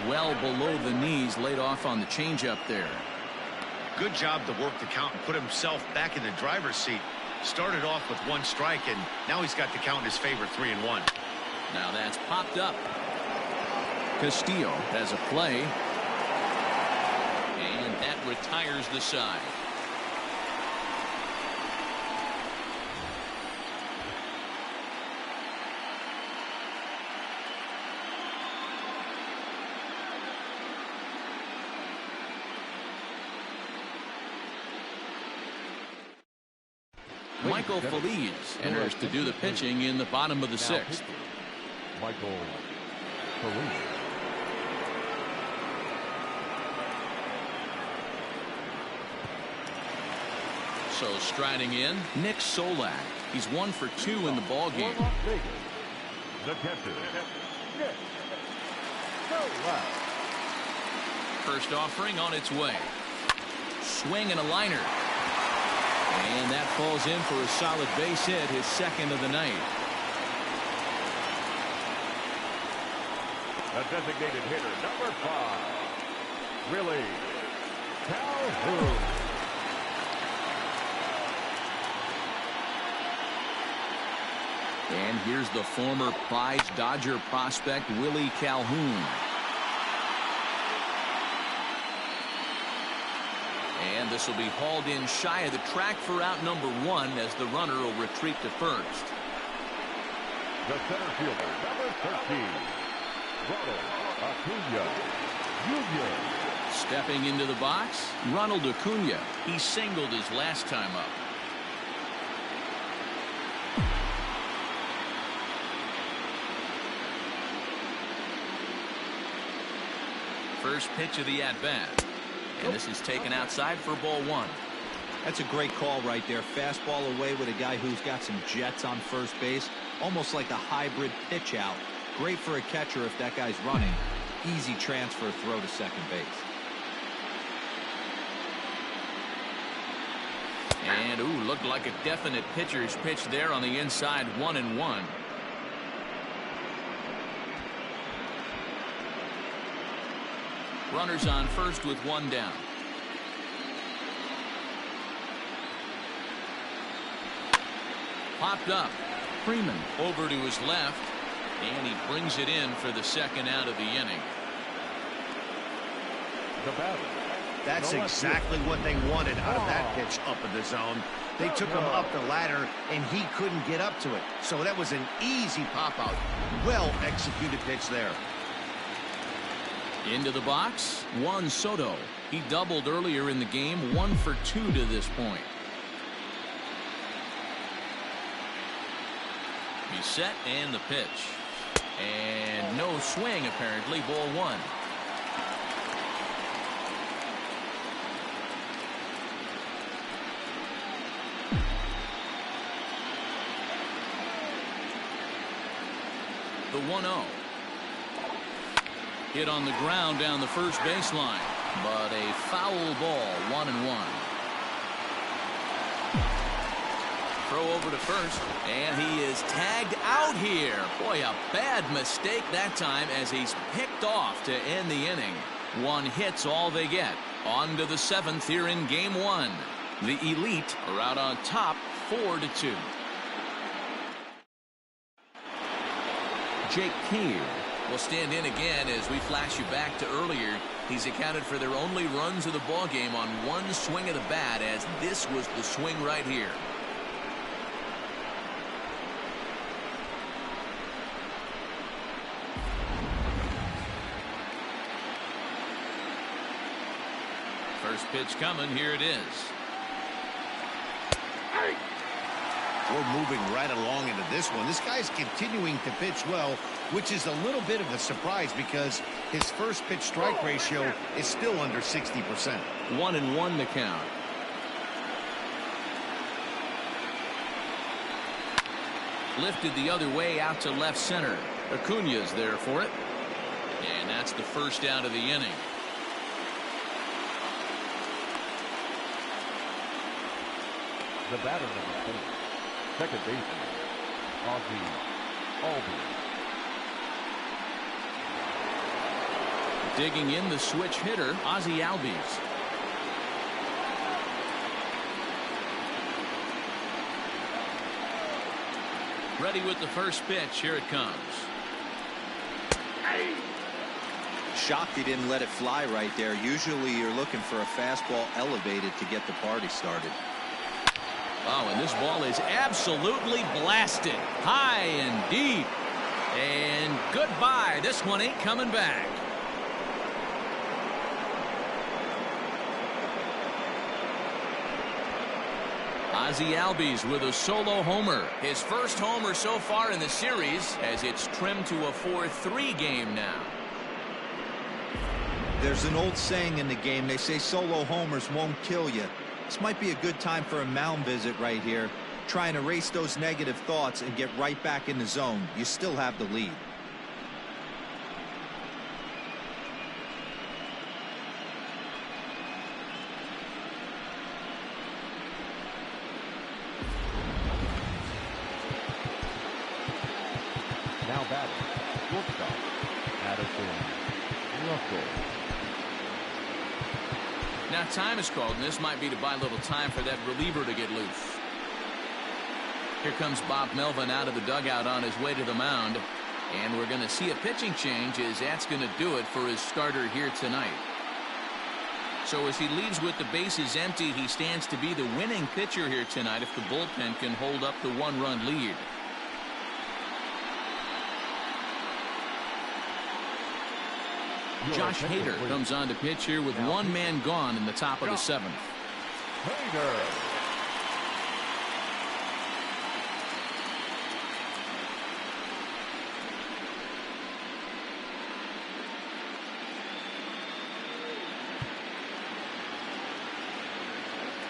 Well below the knees, laid off on the changeup there. Good job to work the count and put himself back in the driver's seat. Started off with 1 strike, and now he's got the count in his favor, 3-1. Now that's popped up. Castillo has a play. And that retires the side. Michael Feliz enters to do the pitching in the bottom of the 6th. Michael Feliz. So striding in, Nick Solak. He's 1 for 2 in the ball game. The catcher, Nick Solak. First offering on its way. Swing and a liner. And that falls in for a solid base hit, his 2nd of the night. The designated hitter, number 5, Willie Calhoun. And here's the former prize Dodger prospect, Willie Calhoun. And this will be hauled in shy of the track for out number 1 as the runner will retreat to first. The center fielder, number 13, Ronald Acuna Jr. Stepping into the box, Ronald Acuna. He singled his last time up. First pitch of the at-bat. And this is taken outside for ball 1. That's a great call right there. Fastball away with a guy who's got some jets on first base. Almost like a hybrid pitch out. Great for a catcher if that guy's running. Easy transfer throw to second base. And, ooh, looked like a definite pitcher's pitch there on the inside, 1-1. Runners on first with 1 down. Popped up. Freeman over to his left. And he brings it in for the 2nd out of the inning. The batter. That's exactly what they wanted out of that pitch up in the zone. They took him up the ladder, and he couldn't get up to it. So that was an easy pop-out. Well-executed pitch there. Into the box, Juan Soto. He doubled earlier in the game, 1 for 2 to this point. He's set and the pitch. And no swing apparently, ball 1. The 1-0. Hit on the ground down the first baseline, but a foul ball, 1-1. Throw over to first, and he is tagged out here. Boy, a bad mistake that time as he's picked off to end the inning. 1 hit's all they get. On to the 7th here in game 1. The Elite are out on top, 4-2. Jake Cave will stand in again as we flash you back to earlier. He's accounted for their only runs of the ball game on 1 swing of the bat, as this was the swing right here. First pitch coming. Here it is. We're moving right along into this one. This guy's continuing to pitch well, which is a little bit of a surprise because his first pitch strike ratio is still under 60%. 1-1 the count. Lifted the other way out to left center. Acuna's there for it. And that's the first out of the inning. The batter, number 4, second baseman, Albi. Digging in the switch hitter, Ozzie Albies. Ready with the first pitch. Here it comes. Shocked he didn't let it fly right there. Usually you're looking for a fastball elevated to get the party started. Oh, and this ball is absolutely blasted. High and deep. And goodbye. This one ain't coming back. Ozzie Albies with a solo homer. His first homer so far in the series, as it's trimmed to a 4-3 game now. There's an old saying in the game. They say solo homers won't kill you. This might be a good time for a mound visit right here. Try and erase those negative thoughts and get right back in the zone. You still have the lead. Now batting, shortstop, Addison Russell. Now time is called, and this might be to buy a little time for that reliever to get loose. Here comes Bob Melvin out of the dugout on his way to the mound. And we're going to see a pitching change, as that's going to do it for his starter here tonight. So as he leaves with the bases empty, he stands to be the winning pitcher here tonight if the bullpen can hold up the one-run lead. Josh Hader comes on to pitch here with one man gone in the top of the 7th. Hader.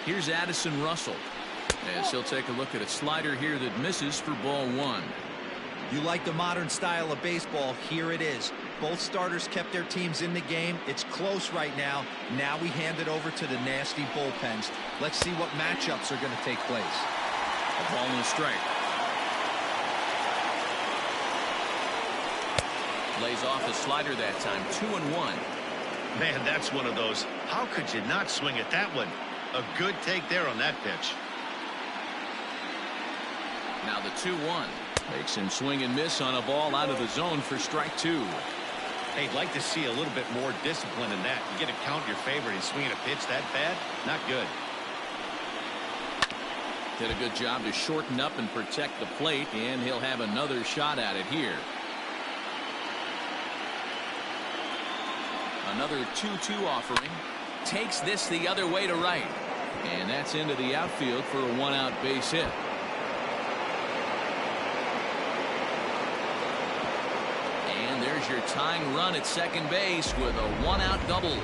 Here's Addison Russell, as he'll take a look at a slider here that misses for ball 1. You like the modern style of baseball? Here it is. Both starters kept their teams in the game. It's close right now. Now we hand it over to the nasty bullpens. Let's see what matchups are going to take place. A ball and a strike. Lays off the slider that time. 2-1. Man, that's one of those. How could you not swing at that one? A good take there on that pitch. Now the 2-1. Makes him swing and miss on a ball out of the zone for strike 2. Hey, I'd like to see a little bit more discipline in that. You get a count your favorite and swinging a pitch that bad? Not good. Did a good job to shorten up and protect the plate, and he'll have another shot at it here. Another 2-2 offering. Takes this the other way to right. And that's into the outfield for a one-out base hit. And there's your tying run at second base with a one-out double.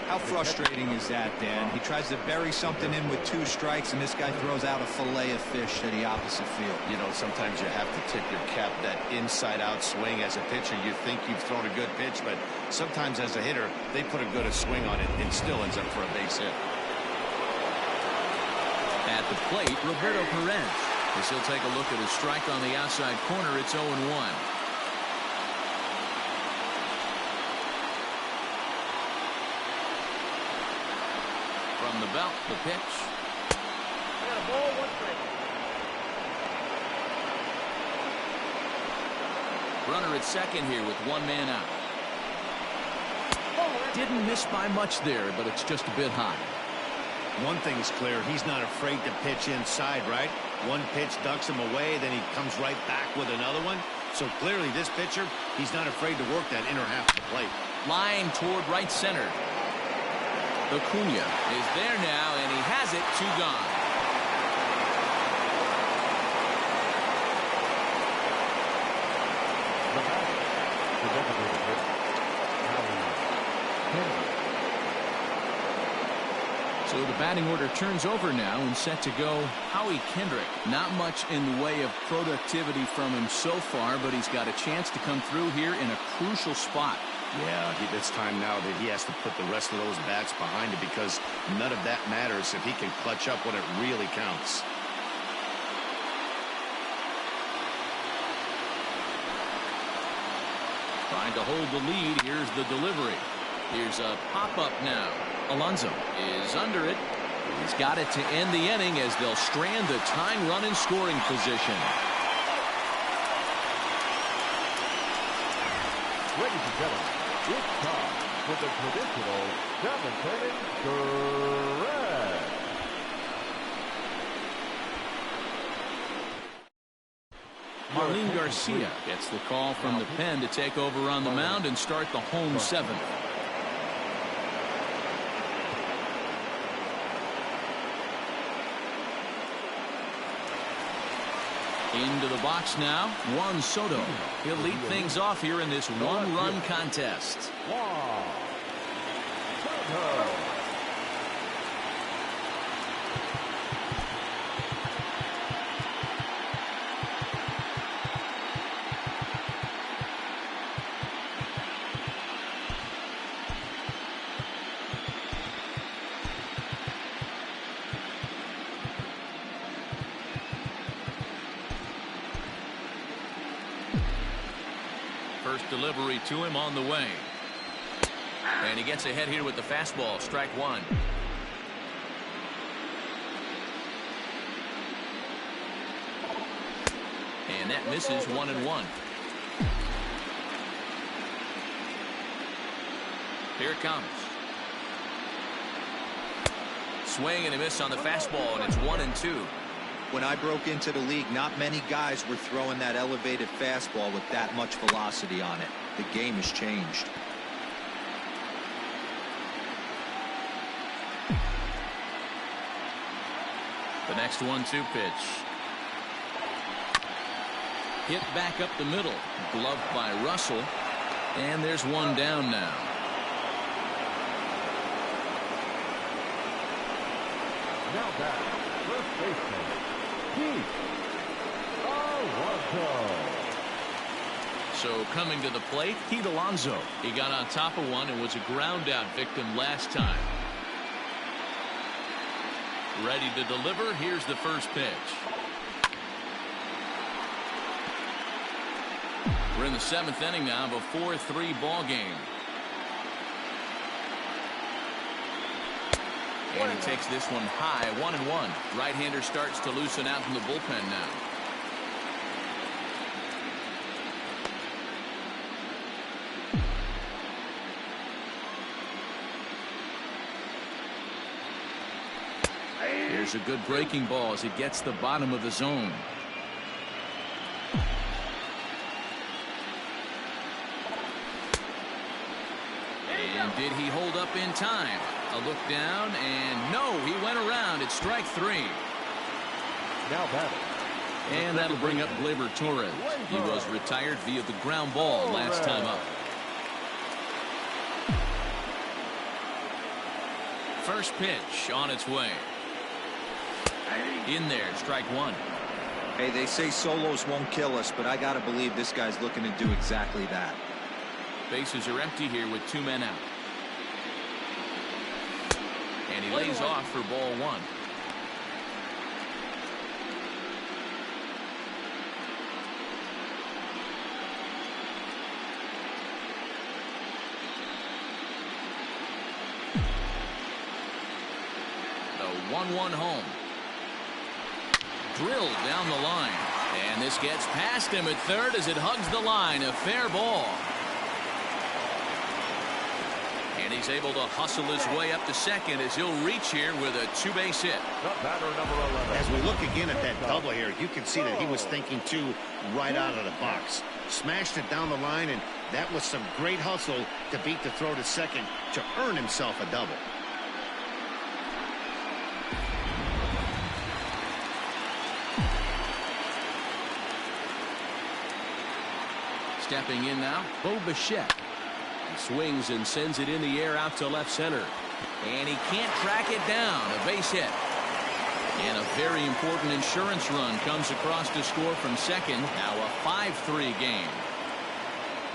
How frustrating is that, Dan? He tries to bury something in with 2 strikes, and this guy throws out a fillet of fish to the opposite field. You know, sometimes you have to tip your cap. That inside-out swing as a pitcher, you think you've thrown a good pitch, but sometimes as a hitter, they put a good swing on it and still ends up for a base hit. At the plate, Roberto Perez. As he'll take a look at a strike on the outside corner, it's 0-1. From the belt, the pitch. Got a ball, 1 strike. Runner at second here with one man out. Didn't miss by much there, but it's just a bit high. One thing's clear, he's not afraid to pitch inside, right? One pitch ducks him away, then he comes right back with another one. So clearly this pitcher, he's not afraid to work that inner half of the plate. Line toward right center. Acuna is there now, and he has it. 2 gone. designated hitter, Howie. So the batting order turns over now and set to go Howie Kendrick. Not much in the way of productivity from him so far, but he's got a chance to come through here in a crucial spot. Yeah, it's time now that he has to put the rest of those bats behind it, because none of that matters if he can clutch up when it really counts. Trying to hold the lead. Here's the delivery. Here's a pop-up now. Alonso is under it. He's got it to end the inning as they'll strand the tying run in scoring position. Ladies and gentlemen, it's time for the traditional 7th inning stretch. Marlene Garcia gets the call from the pen to take over on the mound and start the home 7th. Into the box now, Juan Soto. He'll lead things off here in this one-run contest. Juan Soto. First delivery to him on the way. And he gets ahead here with the fastball. Strike one. And that misses 1-1. Here it comes. Swing and a miss on the fastball, and it's 1-2. When I broke into the league, not many guys were throwing that elevated fastball with that much velocity on it. The game has changed. The next 1-2 pitch. Hit back up the middle. Gloved by Russell. And there's one down now. Now back, first baseman, Alonso. So coming to the plate, Pete Alonso. He got on top of one and was a ground out victim last time. Ready to deliver. Here's the first pitch. We're in the 7th inning now of a 4-3 ball game. And he takes this one high, 1-1. Right-hander starts to loosen out from the bullpen now. Here's a good breaking ball as it gets the bottom of the zone. And did he hold up in time? A look down, and no, he went around. It's strike three. Now batting. And that'll bring up Gleyber Torres. He was retired via the ground ball last time up. First pitch on its way. In there, strike one. Hey, they say solos won't kill us, but I got to believe this guy's looking to do exactly that. Bases are empty here with 2 men out. And he lays off for ball one. The 1-1 home. Drilled down the line. And this gets past him at third as it hugs the line. A fair ball. And he's able to hustle his way up to second as he'll reach here with a 2-base hit. Batter number 11. As we look again at that double here, you can see that he was thinking two right out of the box. Smashed it down the line, and that was some great hustle to beat the throw to second to earn himself a double. Stepping in now, Bo Bichette. He swings and sends it in the air out to left center. And he can't track it down. A base hit. And a very important insurance run comes across to score from second. Now a 5-3 game.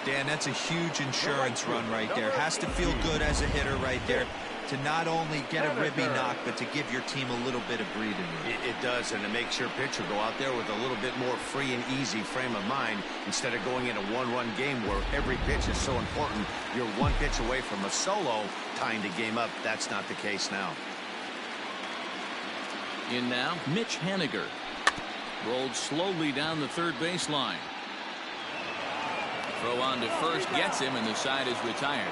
Dan, that's a huge insurance run right there. Has to feel good as a hitter right there to not only get a ribby knock, but to give your team a little bit of breathing room. It does, and it makes your pitcher go out there with a little bit more free and easy frame of mind instead of going in a one-run game where every pitch is so important. You're one pitch away from a solo tying the game up. That's not the case now. In now, Mitch Haniger. Rolled slowly down the third baseline. Throw on to first gets him, and the side is retired.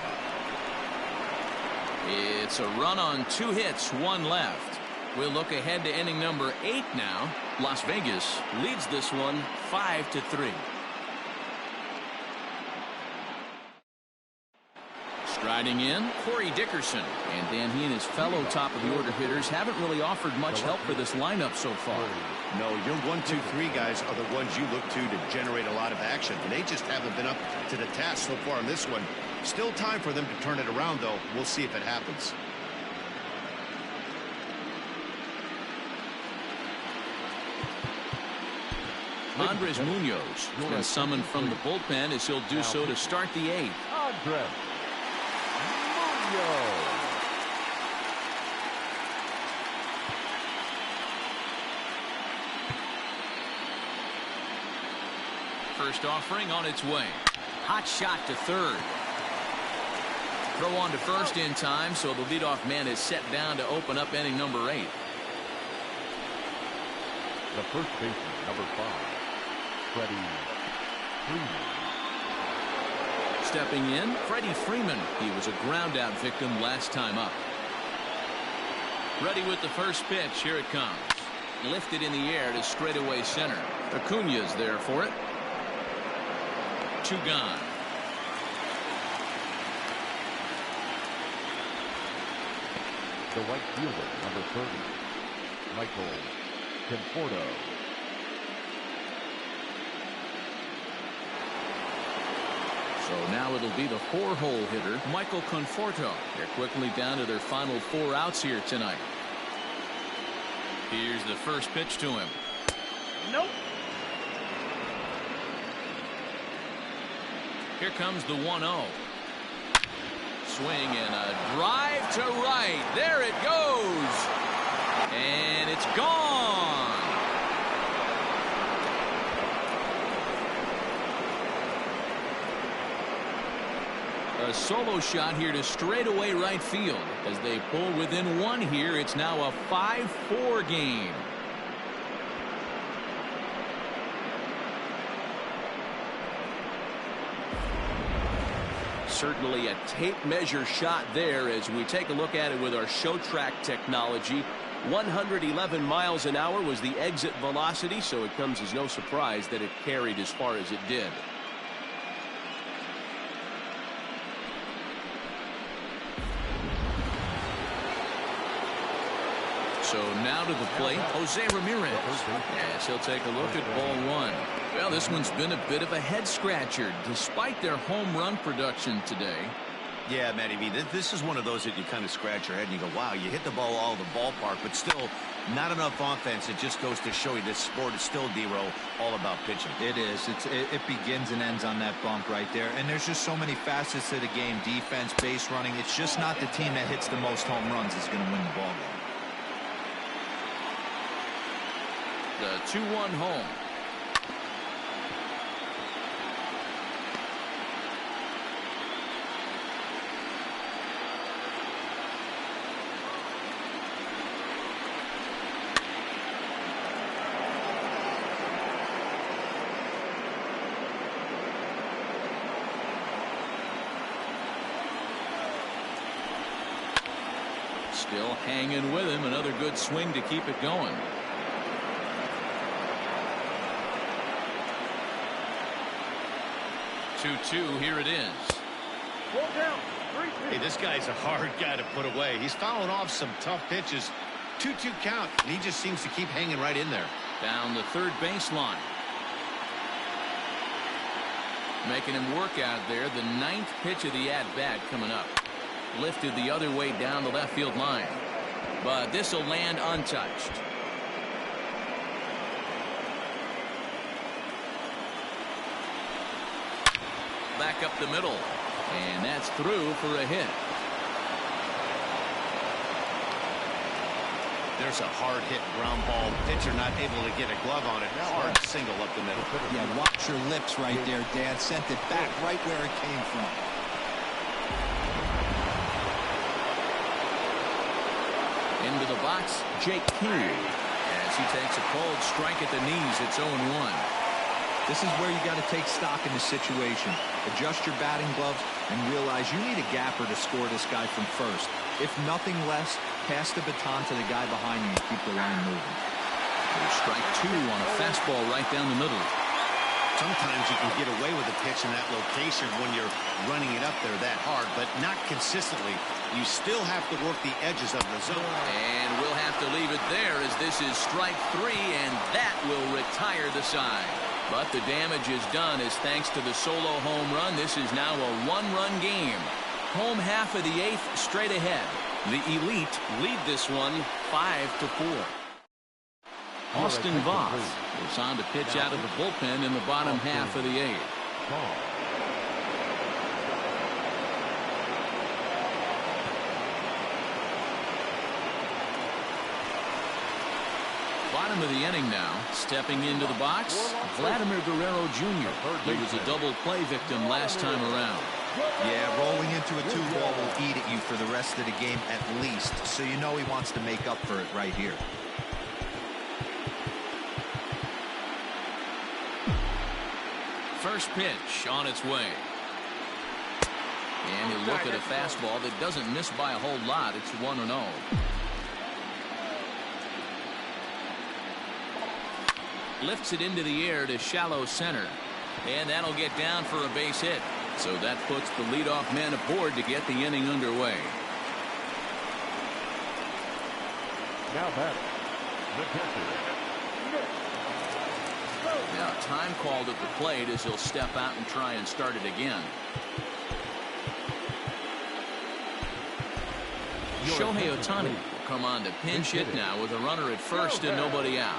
It's a run on 2 hits, 1 left. We'll look ahead to inning number 8 now. Las Vegas leads this one 5-3. Striding in, Corey Dickerson. And Dan, he and his fellow top-of-the-order hitters haven't really offered much help for this lineup so far. No, your 1, 2, 3 guys are the ones you look to generate a lot of action. And they just haven't been up to the task so far in this one. Still time for them to turn it around, though. We'll see if it happens. Andres Munoz has been summoned from the bullpen as he'll do so to start the 8th. Andres Munoz. First offering on its way. Hot shot to third. Throw on to first in time, so the leadoff man is set down to open up inning number 8. The first baseman, number 5, Freddie Freeman. Stepping in, Freddie Freeman. He was a ground out victim last time up. Ready with the first pitch. Here it comes. Lifted in the air to straightaway center. Acuna's there for it. 2 gone. The right fielder, number 30, Michael Conforto. So now it'll be the 4-hole hitter, Michael Conforto. They're quickly down to their final 4 outs here tonight. Here's the first pitch to him. Nope. Here comes the 1-0. Swing and a drive to right. There it goes. And it's gone. A solo shot here to straightaway right field. As they pull within 1 here, it's now a 5-4 game. Certainly a tape measure shot there as we take a look at it with our show track technology. 111 miles an hour was the exit velocity, so it comes as no surprise that it carried as far as it did. So now to the plate, Jose Ramirez. Yes, he'll take a look at ball 1. Well, this one's been a bit of a head-scratcher, despite their home run production today. Yeah, Matty V, this is one of those that you kind of scratch your head and you go, wow, you hit the ball all the ballpark, but still not enough offense. It just goes to show you this sport is still, D-Row, all about pitching. It is. It begins and ends on that bump right there. And there's just so many facets to the game. Defense, base running. It's just not the team that hits the most home runs is going to win the ball game. The 2-1 home. Still hanging with him. Another good swing to keep it going. Two, here it is. Roll down. 3-2. Hey, this guy's a hard guy to put away. He's fouling off some tough pitches. 2-2 count, and he just seems to keep hanging right in there. Down the third baseline. Making him work out there. The 9th pitch of the at-bat coming up. Lifted the other way down the left field line. But this will land untouched. Back up the middle. And that's through for a hit. There's a hard hit ground ball. Pitcher not able to get a glove on it. Hard single up the middle. Yeah, watch your lips right there, Dan. Sent it back right where it came from. Into the box, Jake King. As he takes a cold strike at the knees, it's 0-1. This is where you got to take stock in the situation. Adjust your batting gloves and realize you need a gapper to score this guy from first. If nothing less, pass the baton to the guy behind you and keep the line moving. There's strike 2 on a fastball right down the middle. Sometimes you can get away with a pitch in that location when you're running it up there that hard, but not consistently. You still have to work the edges of the zone. And we'll have to leave it there as this is strike 3, and that will retire the side. But the damage is done as thanks to the solo home run, this is now a 1-run game. Home half of the 8th straight ahead. The Elite lead this one 5-4. Austin Voth is on to pitch out of the bullpen in the bottom half of the 8th. Bottom of the inning now. Stepping into the box, Vladimir Guerrero Jr. He was a double play victim last time around. Yeah, rolling into a 2-ball will eat at you for the rest of the game at least, so you know he wants to make up for it right here. First pitch on its way. And you look at a fastball that doesn't miss by a whole lot. It's 1-0. Lifts it into the air to shallow center. And that'll get down for a base hit. So that puts the leadoff man aboard to get the inning underway. Now batting, the pitcher. Now time called at the plate as he'll step out and try and start it again. Shohei Ohtani will come on to pinch hit now with a runner at first and nobody out.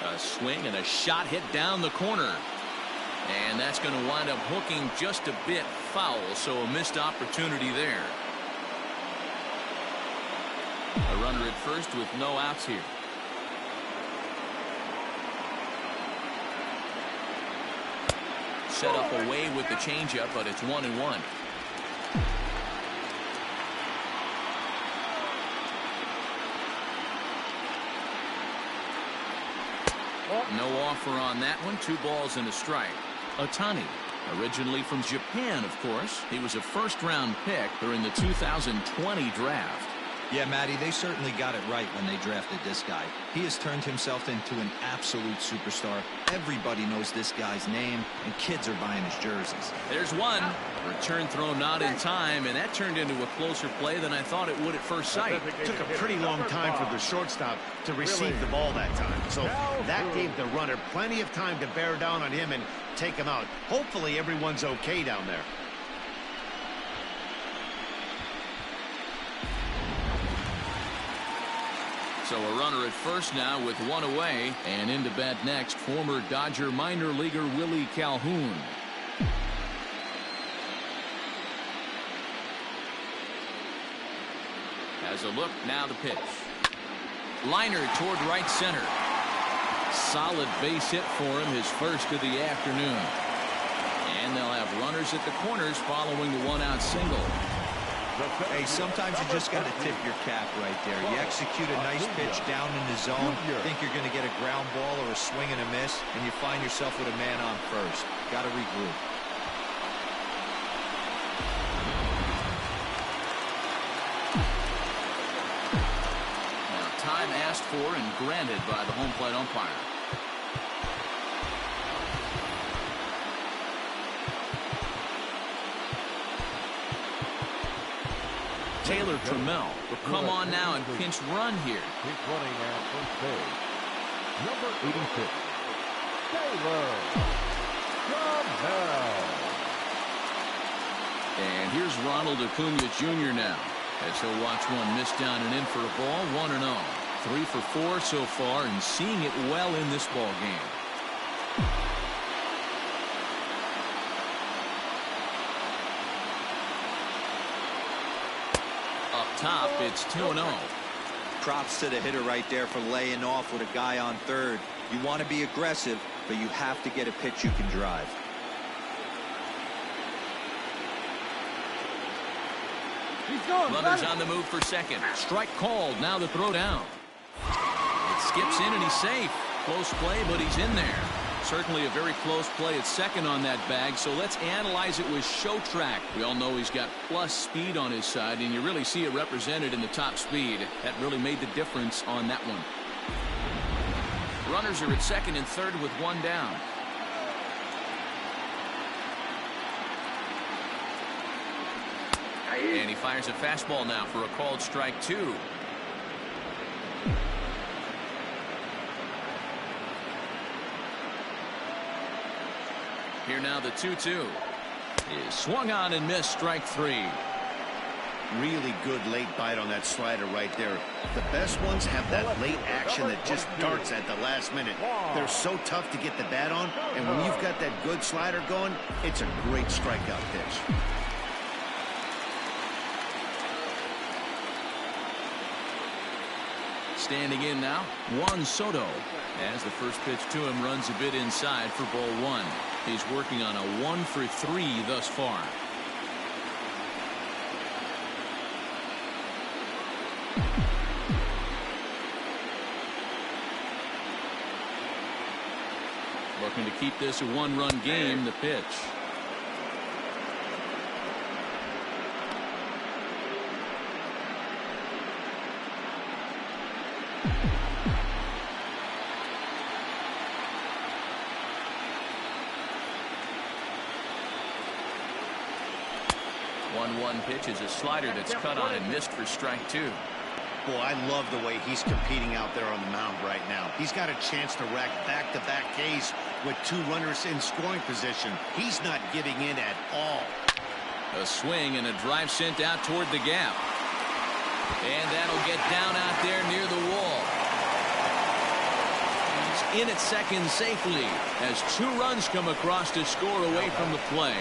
A swing and a shot hit down the corner. And that's going to wind up hooking just a bit foul, so a missed opportunity there. A runner at first with no outs here. Set up away with the changeup, but it's 1-1. No offer on that one. 2 balls and a strike. Ohtani, originally from Japan, of course. He was a first-round pick during the 2020 draft. Yeah, Matty, they certainly got it right when they drafted this guy. He has turned himself into an absolute superstar. Everybody knows this guy's name, and kids are buying his jerseys. There's one. Return throw not in time, and that turned into a closer play than I thought it would at first sight. It took a pretty long time for the shortstop to receive the ball that time. So that gave the runner plenty of time to bear down on him and take him out. Hopefully everyone's okay down there. So a runner at first now with 1 away, and into bat next, former Dodger minor leaguer Willie Calhoun. Has a look, now the pitch. Liner toward right center. Solid base hit for him, his first of the afternoon. And they'll have runners at the corners following the 1-out single. Hey, sometimes you just got to tip your cap right there. You execute a nice pitch down in the zone, think you're going to get a ground ball or a swing and a miss, and you find yourself with a man on first. Got to regroup. Now, time asked for and granted by the home plate umpire. Taylor Trammell will come on now and pinch run here. He's running at first base. Number 86, Taylor Trammell. And here's Ronald Acuna Jr. now, as he'll watch one miss down and in for a ball. 1-0. 3 for 4 so far, and seeing it well in this ball game. Up top, it's 2-0. Props to the hitter right there for laying off with a guy on third. You want to be aggressive, but you have to get a pitch you can drive. Runners on the move for second. Strike called. Now the throw down. It skips in and he's safe. Close play, but he's in there. Certainly a very close play at second on that bag, so let's analyze it with show track. We all know he's got plus speed on his side, and you really see it represented in the top speed. That really made the difference on that one. Runners are at second and third with one down. And he fires a fastball now for a called strike 2. Here now the 2-2 is swung on and missed. Strike 3. Really good late bite on that slider right there. The best ones have that late action that just darts at the last minute. They're so tough to get the bat on, and when you've got that good slider going, it's a great strikeout pitch. Standing in now, Juan Soto, as the first pitch to him runs a bit inside for ball 1. He's working on a 1 for 3 thus far. Looking to keep this a one-run game. The pitch. One pitch is a slider that's cut on and missed for strike 2. Boy, I love the way he's competing out there on the mound right now. He's got a chance to rack back-to-back Ks with 2 runners in scoring position. He's not giving in at all. A swing and a drive sent out toward the gap. And that'll get down out there near the wall. He's in at second safely as 2 runs come across to score away from the play.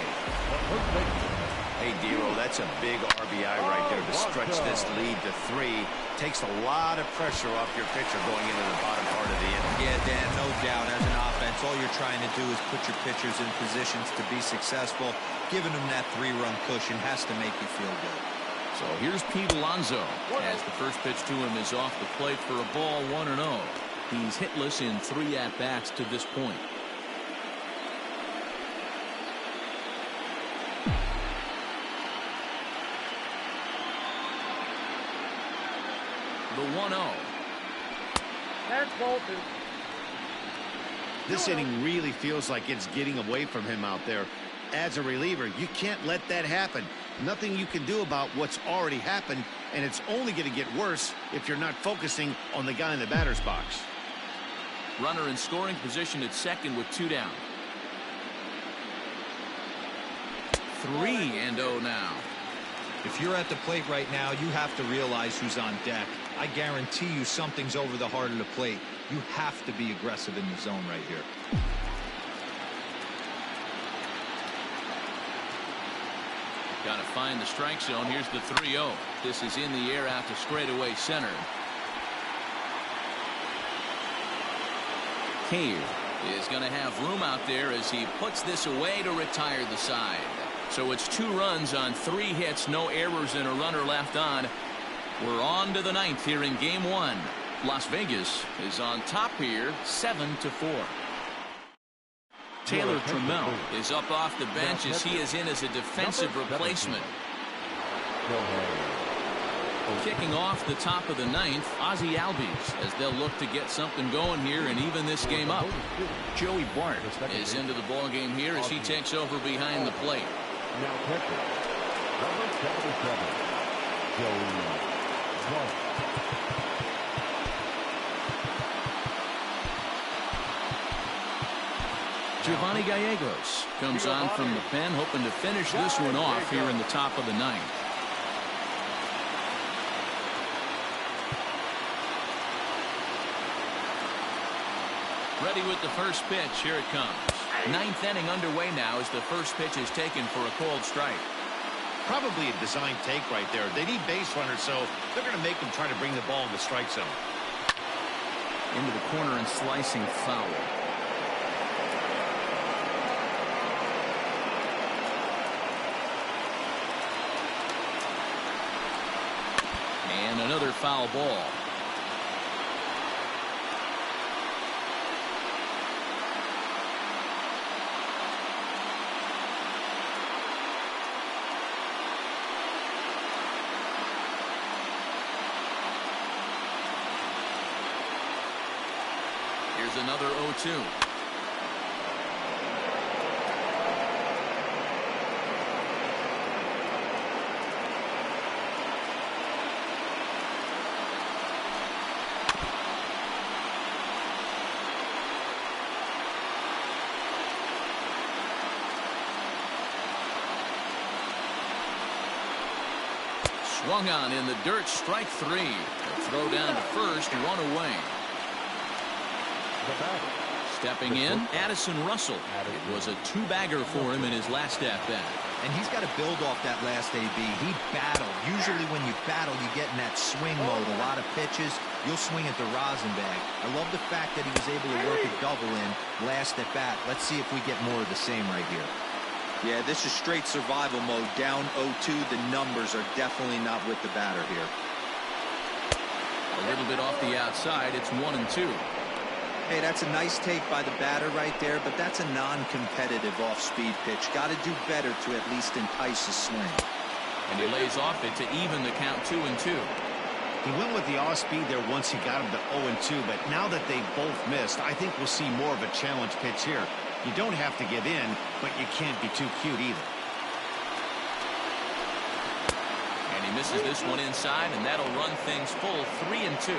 Hey, Dero, that's a big RBI right there to stretch this lead to 3. Takes a lot of pressure off your pitcher going into the bottom part of the inning. Yeah, Dan, no doubt. As an offense, all you're trying to do is put your pitchers in positions to be successful. Giving them that 3-run cushion has to make you feel good. So here's Pete Alonso as the first pitch to him is off the plate for a ball. 1-0. He's hitless in 3 at-bats to this point. The 1-0. That's ball 2. This inning really feels like it's getting away from him out there. As a reliever, you can't let that happen. Nothing you can do about what's already happened, and it's only going to get worse if you're not focusing on the guy in the batter's box. Runner in scoring position at second with 2 down. 3-0 now. If you're at the plate right now, you have to realize who's on deck. I guarantee you something's over the heart of the plate. You have to be aggressive in the zone right here. Got to find the strike zone. Here's the 3-0. This is in the air out to straightaway center. Cave is going to have room out there as he puts this away to retire the side. So it's 2 runs on 3 hits, no errors, and a runner left on. We're on to the 9th here in game 1. Las Vegas is on top here, 7-4. Taylor Trammell is up off the bench as he is in as a defensive replacement. Kicking off the top of the 9th, Ozzie Albies, as they'll look to get something going here and even this game up. Joey Bart is into the ball game here as he takes over behind the plate. Now pitching, number 77, Joey 1. Giovanni Gallegos comes on from the pen, hoping to finish this one off here in the top of the ninth. Ready with the first pitch. Here it comes. Ninth inning underway now as the first pitch is taken for a called strike. Probably a design take right there. They need base runners, so they're going to make them try to bring the ball in the strike zone. Into the corner and slicing foul. And another foul ball. Here's another 0-2. Swung on in the dirt, strike three. A throw down to first, one away. Stepping in, Addison Russell. It was a two-bagger for him in his last at-bat. And he's got to build off that last AB. He battled. Usually when you battle, you get in that swing mode. A lot of pitches, you'll swing at the rosin bag. I love the fact that he was able to work a double in last at-bat. Let's see if we get more of the same right here. Yeah, this is straight survival mode. Down 0-2. The numbers are definitely not with the batter here. A little bit off the outside. It's 1-2. Hey, that's a nice take by the batter right there, but that's a non-competitive off-speed pitch. Got to do better to at least entice a swing. And he lays off it to even the count 2-2. He went with the off-speed there once he got him to 0-2, but now that they both missed, I think we'll see more of a challenge pitch here. You don't have to give in, but you can't be too cute either. And he misses this one inside, and that'll run things full 3-2.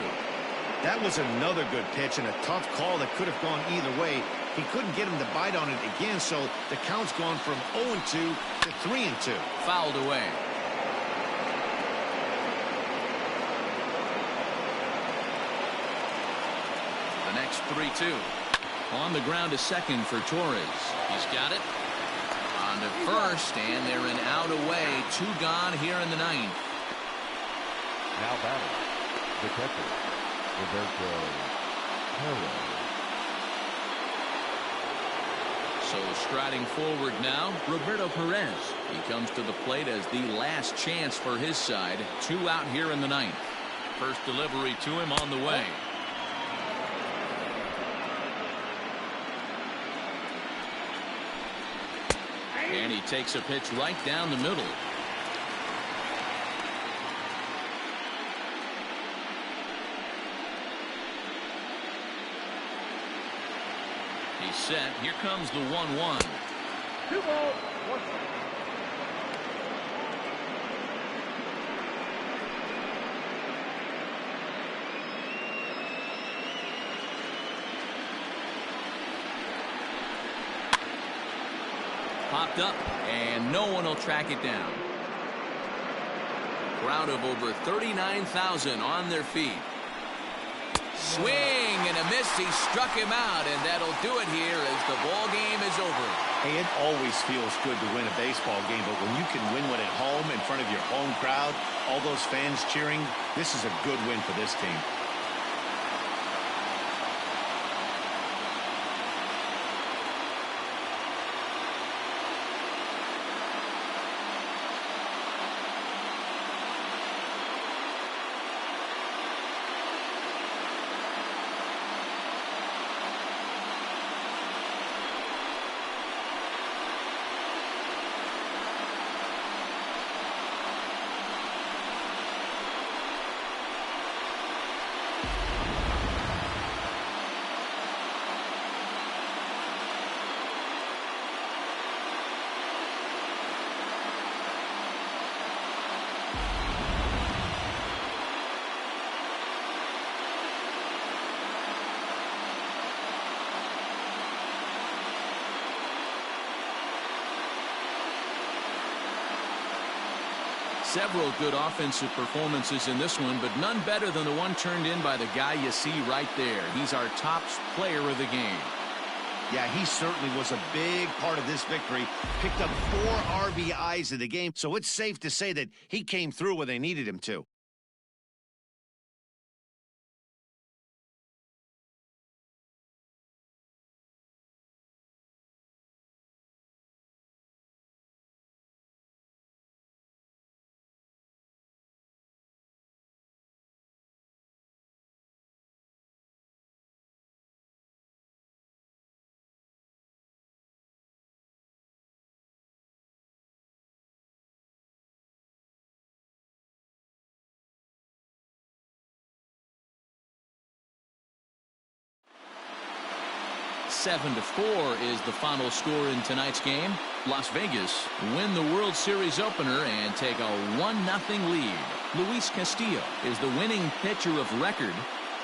That was another good pitch and a tough call that could have gone either way. He couldn't get him to bite on it again, so the count's gone from 0-2 to 3-2. Fouled away. The next 3-2. On the ground to second for Torres. He's got it. On to first, and they're an out away. Two gone here in the ninth. Now batting, the catcher, Roberto Perez. So striding forward now, Roberto Perez. He comes to the plate as the last chance for his side. Two out here in the ninth. First delivery to him on the way. And he takes a pitch right down the middle. He's set. Here comes the 1-1. 2 balls, 1 strike. Popped up, and no one will track it down. Crowd of over 39,000 on their feet. Swing and a miss. He struck him out, and that'll do it here as the ball game is over. Hey, it always feels good to win a baseball game, but when you can win one at home in front of your home crowd, all those fans cheering, this is a good win for this team. Several good offensive performances in this one, but none better than the one turned in by the guy you see right there. He's our top player of the game. Yeah, he certainly was a big part of this victory. Picked up 4 RBIs in the game, so it's safe to say that he came through when they needed him to. Seven to 4 is the final score in tonight's game. Las Vegas win the World Series opener and take a 1-0 lead. Luis Castillo is the winning pitcher of record.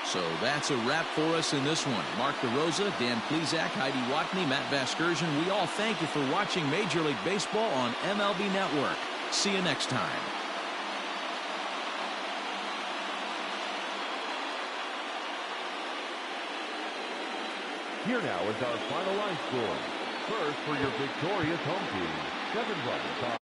So that's a wrap for us in this one. Mark DeRosa, Dan Plesac, Heidi Watney, Matt Vasgersian, we all thank you for watching Major League Baseball on MLB Network. See you next time. Here now is our final line score. First, for your victorious home team, 7 runs on